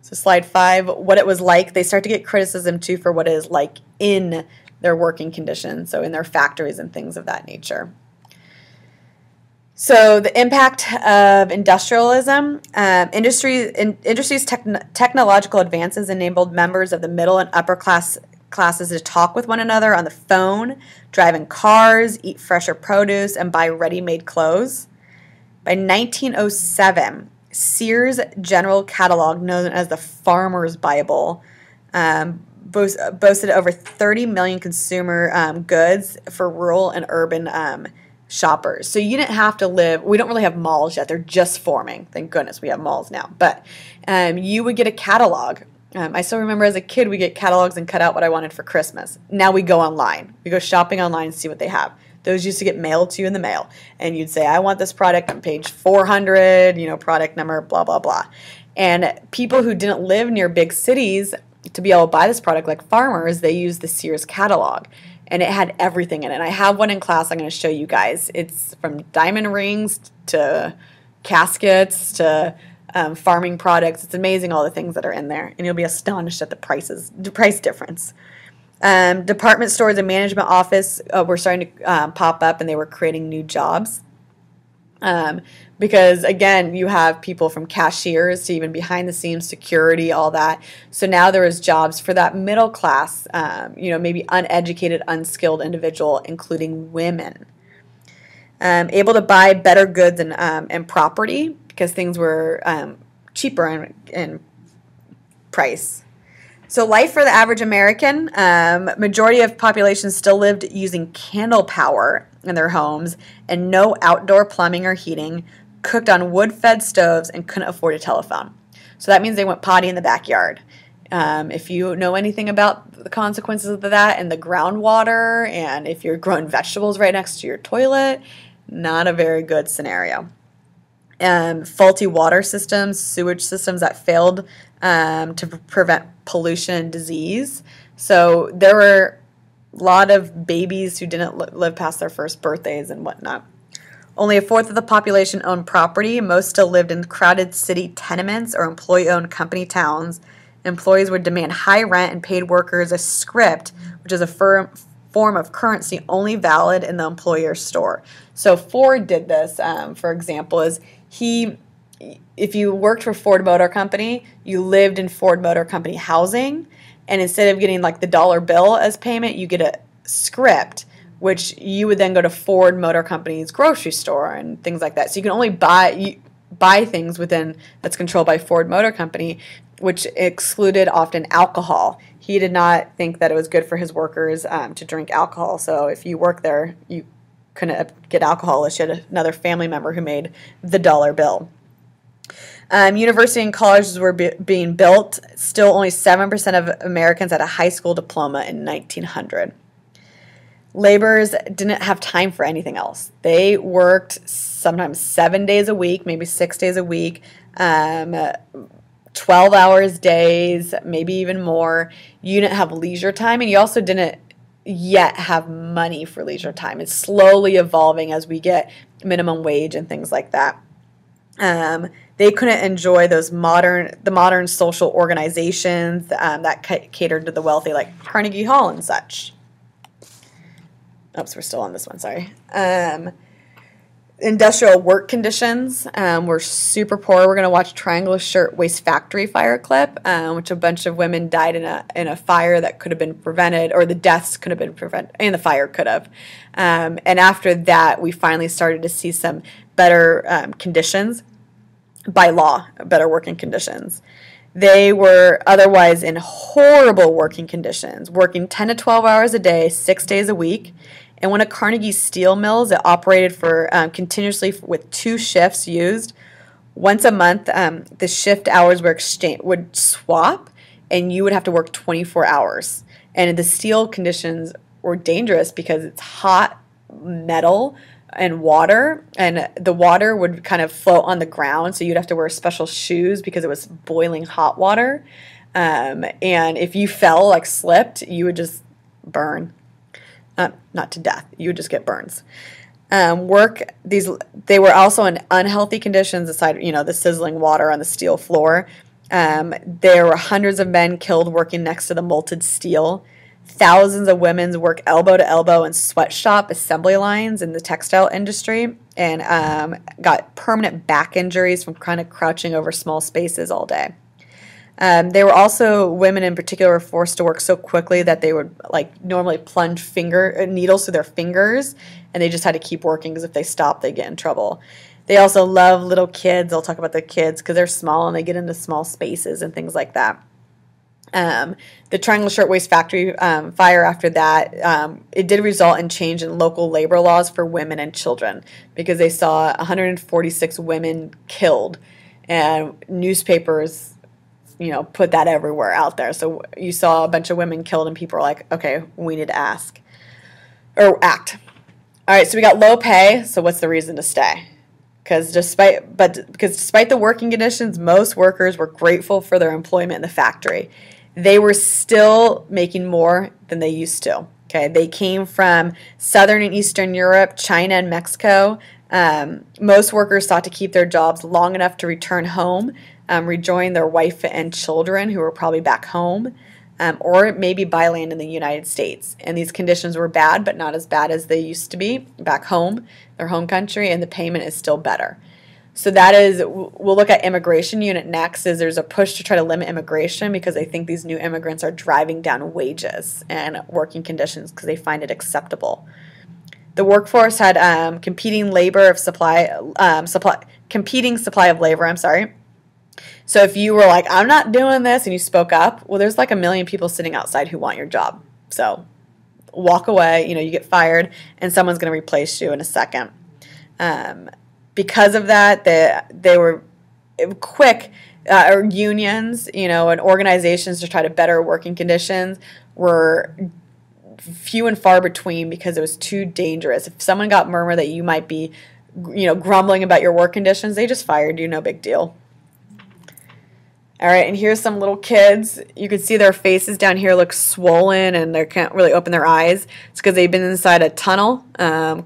So slide 5, what it was like. They start to get criticism, too, for what it is like in their working conditions, so in their factories and things of that nature. So the impact of industrialism, industry's technological advances enabled members of the middle and upper classes to talk with one another on the phone, drive in cars, eat fresher produce, and buy ready-made clothes. By 1907, Sears General Catalog, known as the Farmer's Bible, boasted over 30 million consumer goods for rural and urban shoppers. So you didn't have to live, we don't really have malls yet. They're just forming. Thank goodness we have malls now. But you would get a catalog. I still remember as a kid we get catalogs and cut out what I wanted for Christmas. Now we go online. We go shopping online and see what they have. Those used to get mailed to you in the mail. And you'd say, I want this product on page 400, product number, blah, blah, blah. And people who didn't live near big cities, to be able to buy this product, like farmers, they used the Sears catalog. And it had everything in it. And I have one in class I'm going to show you guys. It's from diamond rings to caskets to farming products. It's amazing all the things that are in there. And you'll be astonished at the price difference. Department stores and management office were starting to pop up, and they were creating new jobs. Because, again, you have people from cashiers to even behind the scenes, security, all that. So now there was jobs for that middle class, maybe uneducated, unskilled individual, including women. Able to buy better goods and property because things were cheaper in price. So life for the average American, majority of population still lived using candle power in their homes and no outdoor plumbing or heating, cooked on wood-fed stoves, and couldn't afford a telephone. So that means they went potty in the backyard. If you know anything about the consequences of that and the groundwater, and if you're growing vegetables right next to your toilet, not a very good scenario. Faulty water systems, sewage systems that failed to prevent pollution and disease. So there were a lot of babies who didn't live past their first birthdays and whatnot. Only a fourth of the population owned property. Most still lived in crowded city tenements or employee-owned company towns. Employees would demand high rent and paid workers a script, which is a form of currency only valid in the employer's store. So Ford did this, for example, if you worked for Ford Motor Company, you lived in Ford Motor Company housing, and instead of getting like the dollar bill as payment, you get a script, which you would then go to Ford Motor Company's grocery store and things like that. So you can only buy things within that's controlled by Ford Motor Company, which excluded often alcohol. He did not think that it was good for his workers to drink alcohol. So if you worked there, you couldn't get alcohol unless you had another family member who made the dollar bill. University and colleges were being built. Still only 7% of Americans had a high school diploma in 1900. Laborers didn't have time for anything else. They worked sometimes 7 days a week, maybe 6 days a week, 12 hours days, maybe even more. You didn't have leisure time, and you also didn't yet have money for leisure time. It's slowly evolving as we get minimum wage and things like that. They couldn't enjoy the modern social organizations that catered to the wealthy, like Carnegie Hall and such. Oops, we're still on this one, sorry. Industrial work conditions were super poor. We're going to watch Triangle Shirt Waste Factory fire clip, which a bunch of women died in a fire that could have been prevented, or the deaths could have been prevented, and the fire could have. And after that, we finally started to see some better conditions by law, better working conditions. They were otherwise in horrible working conditions, working 10 to 12 hours a day, 6 days a week. And one of Carnegie's steel mills, it operated for continuously with 2 shifts used. Once a month, the shift hours would swap, and you would have to work 24 hours. And the steel conditions were dangerous because it's hot metal and water, and the water would kind of float on the ground, so you'd have to wear special shoes because it was boiling hot water. And if you fell, like slipped, you would just burn. Not to death. You would just get burns. They were also in unhealthy conditions aside, the sizzling water on the steel floor. There were hundreds of men killed working next to the molted steel. Thousands of women work elbow to elbow in sweatshop assembly lines in the textile industry, and got permanent back injuries from kind of crouching over small spaces all day. They were also, women in particular, were forced to work so quickly that they would normally plunge needles through their fingers, and they just had to keep working because if they stopped, they'd get in trouble. They also love little kids. I'll talk about the kids because they're small and they get into small spaces and things like that. The Triangle Shirtwaist Factory fire after that, it did result in change in local labor laws for women and children because they saw 146 women killed, and newspapers, put that everywhere out there. So you saw a bunch of women killed, and people were like, okay, we need to act. All right, so we got low pay, so what's the reason to stay? Because despite the working conditions, most workers were grateful for their employment in the factory. They were still making more than they used to. Okay, they came from Southern and Eastern Europe, China, and Mexico. Most workers sought to keep their jobs long enough to return home, rejoin their wife and children who were probably back home, or maybe buy land in the United States. And these conditions were bad, but not as bad as they used to be back home, their home country, and the payment is still better. So that is, we'll look at immigration unit next. There's a push to try to limit immigration because they think these new immigrants are driving down wages and working conditions because they find it acceptable. The workforce had competing supply of labor. So if you were like, I'm not doing this, and you spoke up, well, there's like 1 million people sitting outside who want your job. So walk away, you get fired, and someone's going to replace you in a second. Because of that, they were quick, or unions, and organizations to try to better working conditions were few and far between because it was too dangerous. If someone got murmur that you might be, grumbling about your work conditions, they just fired you, no big deal. All right, and here's some little kids. You can see their faces down here look swollen, and they can't really open their eyes. It's because they've been inside a tunnel,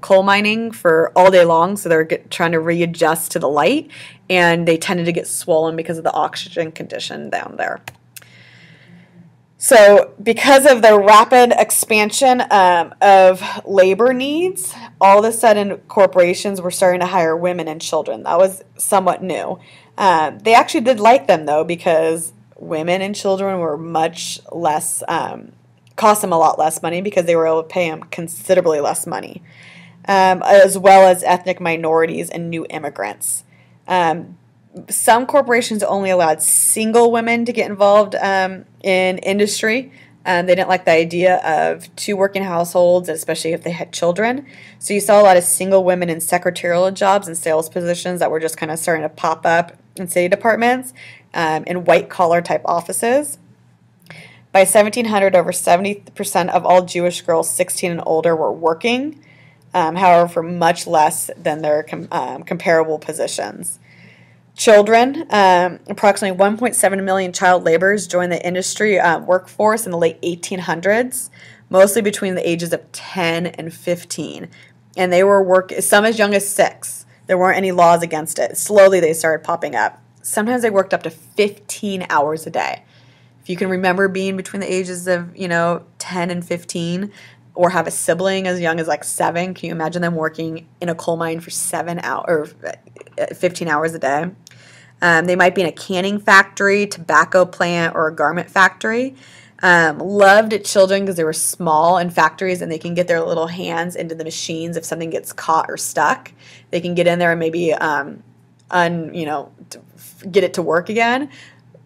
coal mining for all day long, so they're trying to readjust to the light, and they tended to get swollen because of the oxygen condition down there. So because of the rapid expansion of labor needs, all of a sudden corporations were starting to hire women and children. That was somewhat new. They actually did like them, though, because women and children were much less, cost them a lot less money because they were able to pay them considerably less money, as well as ethnic minorities and new immigrants. Some corporations only allowed single women to get involved in industry. They didn't like the idea of two working households, especially if they had children. So you saw a lot of single women in secretarial jobs and sales positions that were just kind of starting to pop up in city departments, in white-collar type offices. By 1700, over 70% of all Jewish girls 16 and older were working, however, for much less than their comparable positions. Children, approximately 1.7 million child laborers joined the industry workforce in the late 1800s, mostly between the ages of 10 and 15. And they were some as young as 6. There weren't any laws against it. Slowly they started popping up. Sometimes they worked up to 15 hours a day. If you can remember being between the ages of, 10 and 15, or have a sibling as young as like 7, can you imagine them working in a coal mine for 7 hours or 15 hours a day? They might be in a canning factory, tobacco plant, or a garment factory. Loved children because they were small in factories and they can get their little hands into the machines if something gets caught or stuck. They can get in there and maybe get it to work again.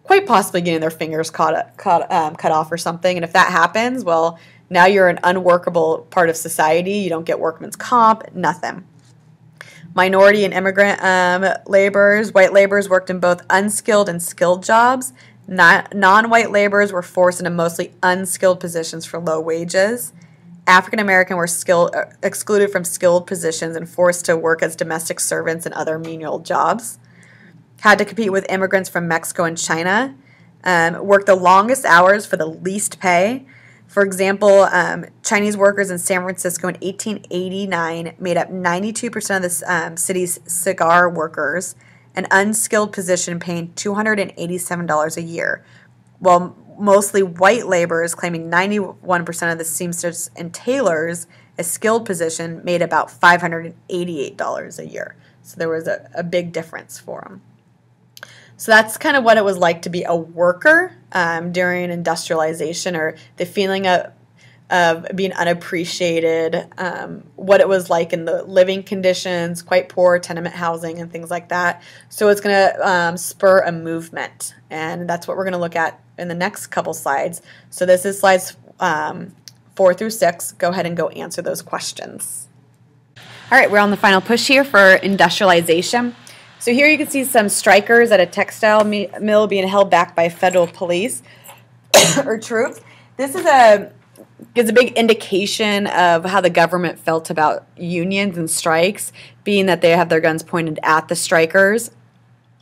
Quite possibly getting their fingers cut off or something. And if that happens, well, now you're an unworkable part of society. You don't get workman's comp, nothing. Minority and immigrant laborers, white laborers worked in both unskilled and skilled jobs. Non-white laborers were forced into mostly unskilled positions for low wages. African American were excluded from skilled positions and forced to work as domestic servants and other menial jobs. Had to compete with immigrants from Mexico and China. Worked the longest hours for the least pay. For example, Chinese workers in San Francisco in 1889 made up 92% of the city's cigar workers, an unskilled position paying $287 a year, while mostly white laborers claiming 91% of the seamstress and tailors, a skilled position, made about $588 a year. So there was a big difference for them. So that's kind of what it was like to be a worker during industrialization, or the feeling of being unappreciated, what it was like in the living conditions, quite poor tenement housing and things like that. So it's going to spur a movement, and that's what we're going to look at in the next couple slides. So this is slides 4 through 6. Go ahead and go answer those questions. All right, we're on the final push here for industrialization. So here you can see some strikers at a textile mill being held back by federal police or troops. This gives a big indication of how the government felt about unions and strikes, being that they have their guns pointed at the strikers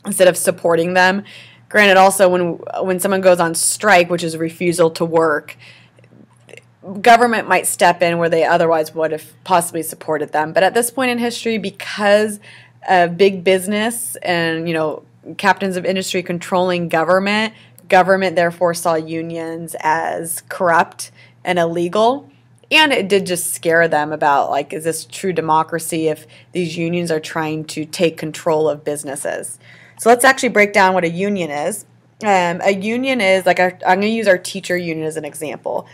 instead of supporting them. Granted, also when someone goes on strike, which is a refusal to work, government might step in where they otherwise would have possibly supported them. But at this point in history, because of big business and captains of industry controlling government therefore saw unions as corrupt and illegal. And it did just scare them about, like, is this true democracy if these unions are trying to take control of businesses? So let's actually break down what a union is. A union is, I'm going to use our teacher union as an example.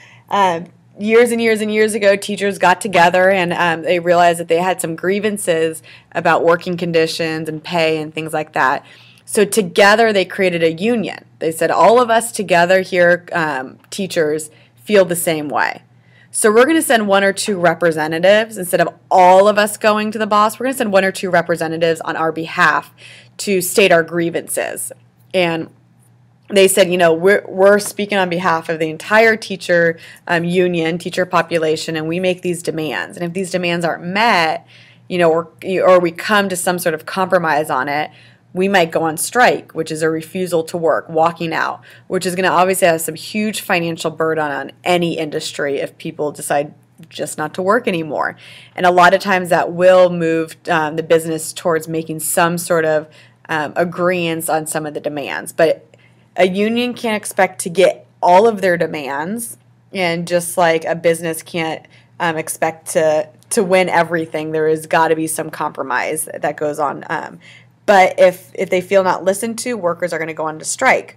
Years and years and years ago, teachers got together and they realized that they had some grievances about working conditions and pay and things like that. So together they created a union. They said, all of us together here, teachers, feel the same way. So we're going to send 1 or 2 representatives. Instead of all of us going to the boss, we're going to send 1 or 2 representatives on our behalf to state our grievances. And they said, we're speaking on behalf of the entire teacher union, teacher population, and we make these demands. And if these demands aren't met, or we come to some sort of compromise on it, we might go on strike, which is a refusal to work, walking out, which is going to obviously have some huge financial burden on any industry if people decide just not to work anymore. And a lot of times that will move the business towards making some sort of agreements on some of the demands. But a union can't expect to get all of their demands, and just like a business can't expect to win everything, there has got to be some compromise that goes on. But if they feel not listened to, workers are going to go on to strike.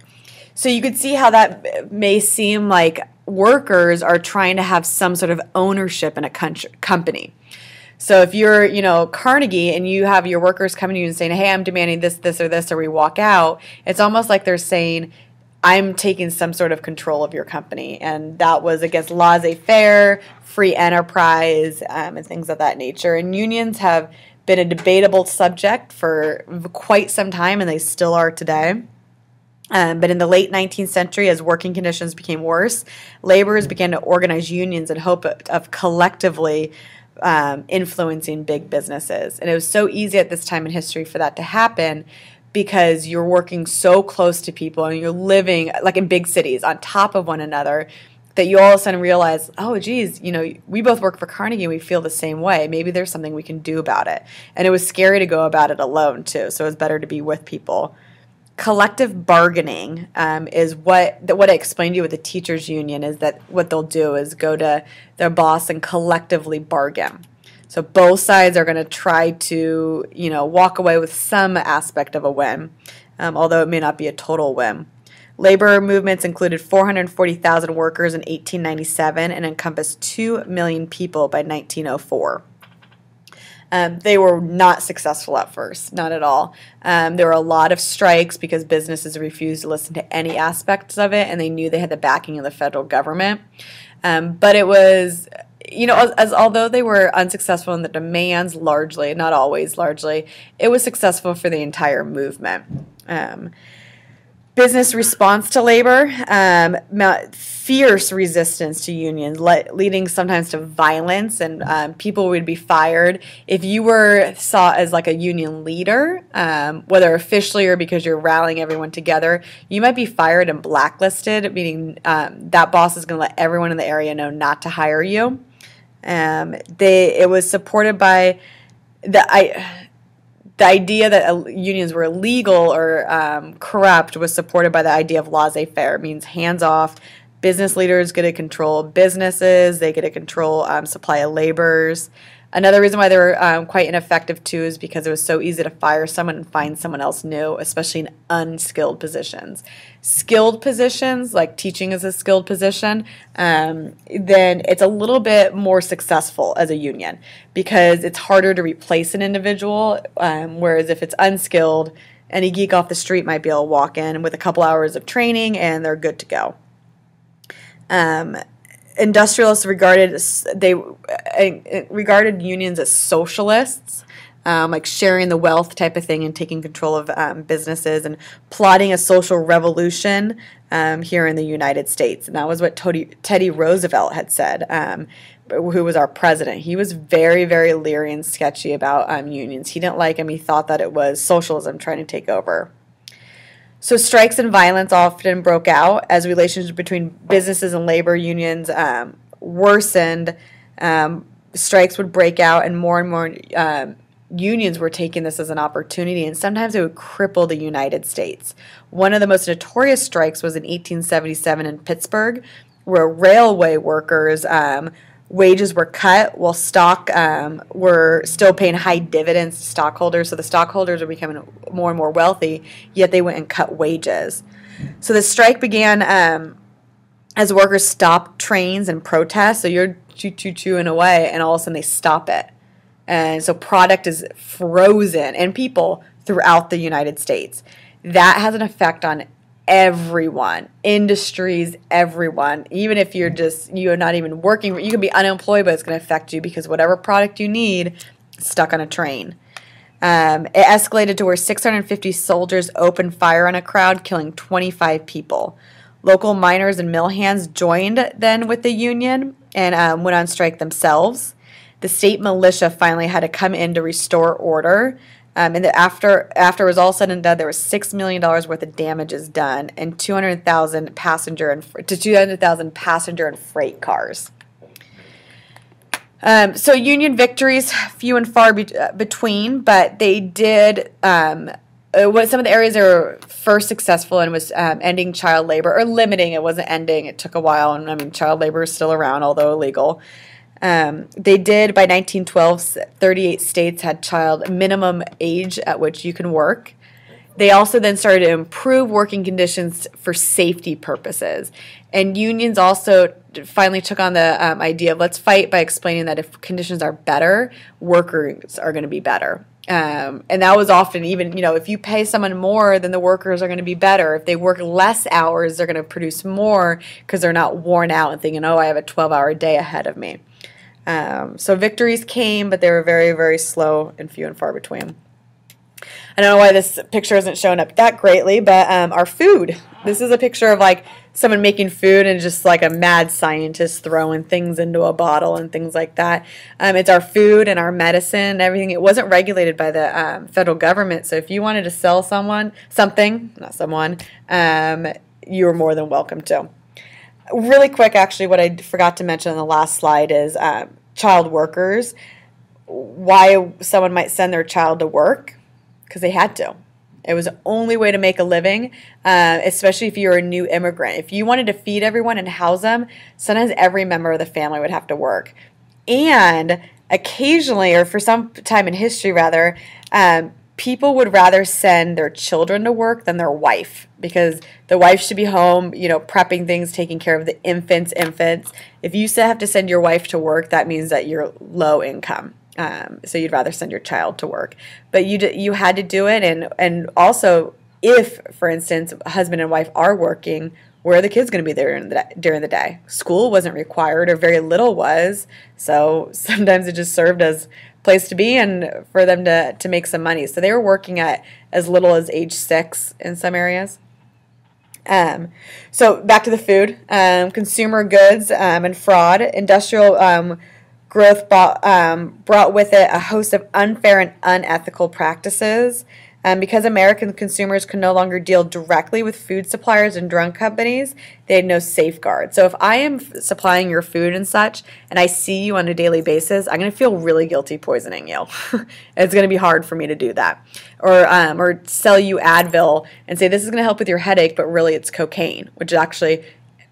So you could see how that may seem like workers are trying to have some sort of ownership in a company. So if you're, Carnegie, and you have your workers coming to you and saying, hey, I'm demanding this, this, or this, or we walk out, it's almost like they're saying, I'm taking some sort of control of your company. And that was against laissez-faire, free enterprise, and things of that nature. And unions have been a debatable subject for quite some time, and they still are today. But in the late 19th century, as working conditions became worse, laborers began to organize unions in hope of collectively influencing big businesses. And it was so easy at this time in history for that to happen because you're working so close to people and you're living, like in big cities, on top of one another, that you all of a sudden realize, oh, geez, we both work for Carnegie and we feel the same way. Maybe there's something we can do about it. And it was scary to go about it alone, too, so it was better to be with people. Collective bargaining is what I explained to you with the teachers union, is that what they'll do is go to their boss and collectively bargain. So both sides are going to try to, walk away with some aspect of a win, although it may not be a total win. Labor movements included 440,000 workers in 1897 and encompassed 2 million people by 1904. They were not successful at first, not at all. There were a lot of strikes because businesses refused to listen to any aspects of it, and they knew they had the backing of the federal government. But it was, although they were unsuccessful in the demands largely, not always largely, it was successful for the entire movement. Business response to labor, fierce resistance to unions, leading sometimes to violence, and people would be fired. If you were saw as like a union leader, whether officially or because you're rallying everyone together, you might be fired and blacklisted, meaning that boss is going to let everyone in the area know not to hire you. It was supported by the idea that unions were illegal or corrupt was supported by the idea of laissez-faire. It means hands-off. Business leaders get to control businesses. They get to control supply of laborers. Another reason why they were quite ineffective, too, is because it was so easy to fire someone and find someone else new, especially in unskilled positions. Skilled positions, like teaching is a skilled position, then it's a little bit more successful as a union because it's harder to replace an individual, whereas if it's unskilled, any geek off the street might be able to walk in with a couple hours of training and they're good to go. Industrialists regarded unions as socialists, like sharing the wealth type of thing and taking control of businesses and plotting a social revolution here in the United States. And that was what Teddy Roosevelt had said, who was our president. He was very, very leery and sketchy about unions. He didn't like them. He thought that it was socialism trying to take over. So strikes and violence often broke out as relations between businesses and labor unions worsened. Strikes would break out, and more unions were taking this as an opportunity, and sometimes it would cripple the United States. One of the most notorious strikes was in 1877 in Pittsburgh, where railway workers' wages were cut while stock were still paying high dividends to stockholders. So the stockholders were becoming more and more wealthy, yet they went and cut wages. So the strike began as workers stopped trains and protest. So you're choo-choo-chooing away, and all of a sudden they stop it. And so product is frozen and people throughout the United States. That has an effect on everyone, industries, everyone. Even if you're not even working, you can be unemployed, but it's going to affect you because whatever product you need is stuck on a train. It escalated to where 650 soldiers opened fire on a crowd, killing 25 people. Local miners and mill hands joined then with the union and went on strike themselves. The state militia finally had to come in to restore order. And after it was all said and done, there was $6 million worth of damages done, and 200,000 passenger and freight cars. So union victories, few and far between, but they did. Some of the areas they were first successful in was ending child labor, or limiting. It wasn't ending. It took a while, and I mean, child labor is still around, although illegal. They did, by 1912, 38 states had child minimum age at which you can work. They also then started to improve working conditions for safety purposes. And unions also finally took on the idea of let's fight by explaining that if conditions are better, workers are going to be better. And that was often even, if you pay someone more, then the workers are going to be better. If they work less hours, they're going to produce more because they're not worn out and thinking, oh, I have a 12-hour day ahead of me. So victories came, but they were very, very slow and few and far between. I don't know why this picture isn't showing up that greatly, but our food. This is a picture of like someone making food and just like a mad scientist throwing things into a bottle and things like that. It's our food and our medicine and everything. It wasn't regulated by the federal government, so if you wanted to sell you were more than welcome to. Really quick, actually, what I forgot to mention on the last slide is child workers. Why someone might send their child to work? Because they had to. It was the only way to make a living, especially if you're a new immigrant. If you wanted to feed everyone and house them, sometimes every member of the family would have to work. And occasionally, or for some time in history rather, people would rather send their children to work than their wife, because the wife should be home, prepping things, taking care of the infants. If you have to send your wife to work, that means that you're low income. So you'd rather send your child to work. But you had to do it, and also if, for instance, husband and wife are working, where are the kids going to be there during the day? School wasn't required, or very little was, so sometimes it just served as a place to be and for them to make some money. So they were working at as little as age 6 in some areas. So back to the food, consumer goods and fraud. Industrial growth brought with it a host of unfair and unethical practices. Because American consumers could no longer deal directly with food suppliers and drug companies, they had no safeguards. So if I am supplying your food and such, and I see you on a daily basis, I'm going to feel really guilty poisoning you. It's going to be hard for me to do that. Or sell you Advil and say this is going to help with your headache, but really it's cocaine, which actually,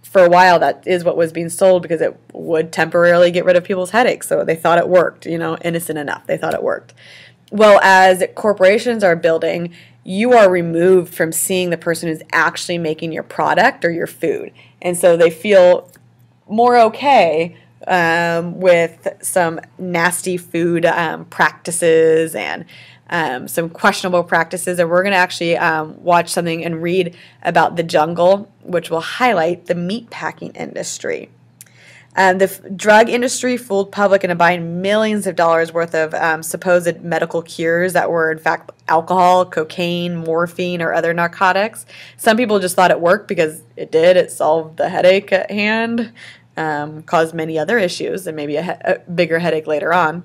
for a while, that is what was being sold because it would temporarily get rid of people's headaches. So they thought it worked, innocent enough. They thought it worked. Well, as corporations are building, you are removed from seeing the person who's actually making your product or your food. And so they feel more okay with some nasty food practices and some questionable practices. And we're going to actually watch something and read about the jungle, which will highlight the meatpacking industry. The drug industry fooled public into buying millions of dollars worth of supposed medical cures that were in fact alcohol, cocaine, morphine, or other narcotics. Some people just thought it worked because it did. It solved the headache at hand, caused many other issues, and maybe a bigger headache later on.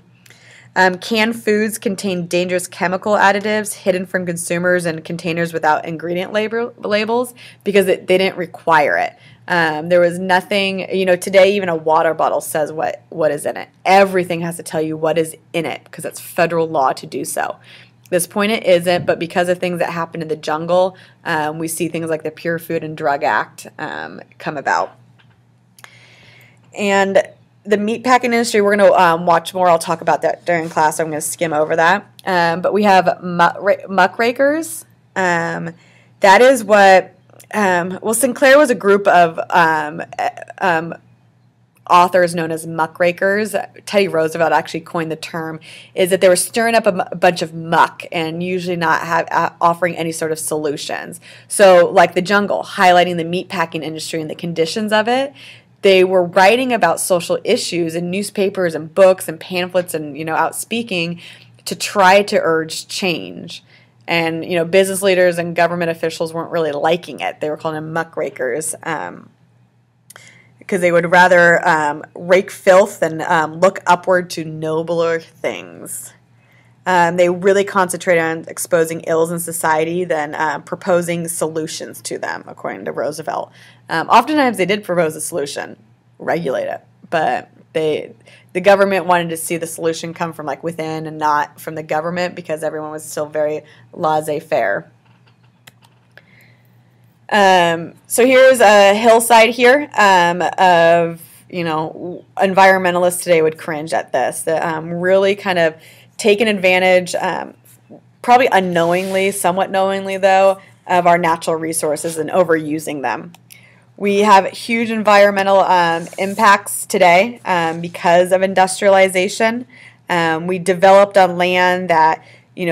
Canned foods contain dangerous chemical additives hidden from consumers in containers without ingredient labels because they didn't require it. There was nothing, today even a water bottle says what is in it. Everything has to tell you what is in it because it's federal law to do so. At this point it isn't, but because of things that happen in the jungle, we see things like the Pure Food and Drug Act come about. And the meatpacking industry, we're going to watch more. I'll talk about that during class, so I'm going to skim over that. But we have Muckrakers. That is what... well, Sinclair was a group of authors known as muckrakers. Teddy Roosevelt actually coined the term, is that they were stirring up a bunch of muck and usually not offering any sort of solutions. So like the jungle, highlighting the meatpacking industry and the conditions of it. They were writing about social issues in newspapers and books and pamphlets and, out speaking to try to urge change. And, business leaders and government officials weren't really liking it. They were calling them muckrakers because they would rather rake filth than look upward to nobler things. They really concentrated on exposing ills in society than proposing solutions to them, according to Roosevelt. Oftentimes they did propose a solution, regulate it, but the government wanted to see the solution come from within and not from the government because everyone was still very laissez-faire. So here's a hillside here of, environmentalists today would cringe at this. Really kind of taken advantage, probably unknowingly, somewhat knowingly though, of our natural resources and overusing them. We have huge environmental impacts today because of industrialization. We developed on land that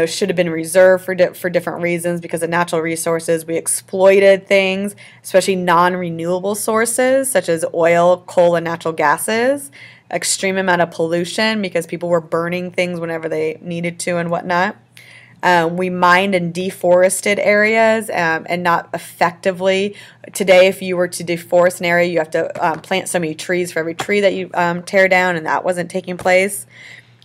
should have been reserved for different reasons because of natural resources. We exploited things, especially non-renewable sources such as oil, coal, and natural gases. Extreme amount of pollution because people were burning things whenever they needed to and whatnot. We mined and deforested areas and not effectively. Today, if you were to deforest an area, you have to plant so many trees for every tree that you tear down, and that wasn't taking place.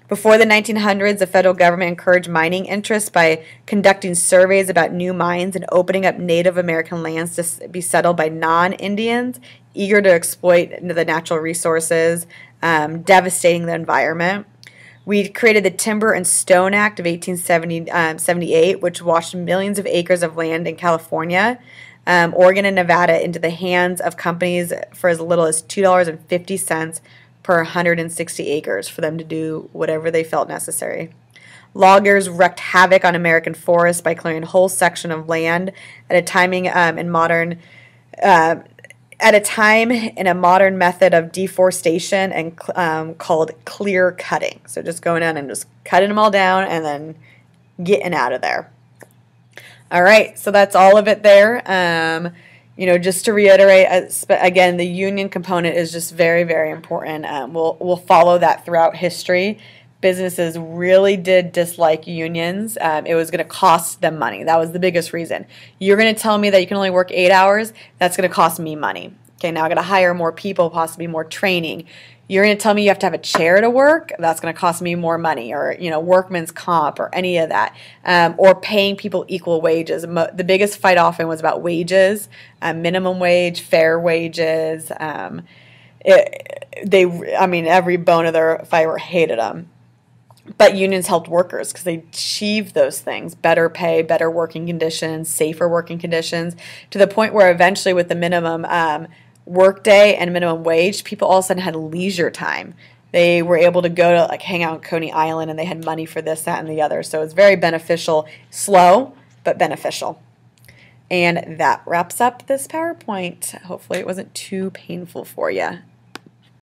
Before the 1900s, the federal government encouraged mining interests by conducting surveys about new mines and opening up Native American lands to be settled by non-Indians, eager to exploit the natural resources, devastating the environment. We created the Timber and Stone Act of 1878, which washed millions of acres of land in California, Oregon, and Nevada into the hands of companies for as little as $2.50 per 160 acres for them to do whatever they felt necessary. Loggers wreaked havoc on American forests by clearing a whole section of land at a time in a modern method of deforestation and called clear cutting. So just going in and just cutting them all down and then getting out of there. All right, so that's all of it there. Just to reiterate, again, the union component is just very, very important. We'll follow that throughout history. Businesses really did dislike unions. It was going to cost them money. That was the biggest reason. You're going to tell me that you can only work 8 hours? That's going to cost me money. Okay, now I got to hire more people, possibly more training. You're going to tell me you have to have a chair to work? That's going to cost me more money, or workman's comp, or any of that, or paying people equal wages. The biggest fight often was about wages, minimum wage, fair wages. Every bone of their fiber hated them. But unions helped workers because they achieved those things: better pay, better working conditions, safer working conditions, to the point where eventually with the minimum workday and minimum wage, people all of a sudden had leisure time. They were able to go to hang out on Coney Island, and they had money for this, that, and the other. So it's very beneficial, slow, but beneficial. And that wraps up this PowerPoint. Hopefully it wasn't too painful for you.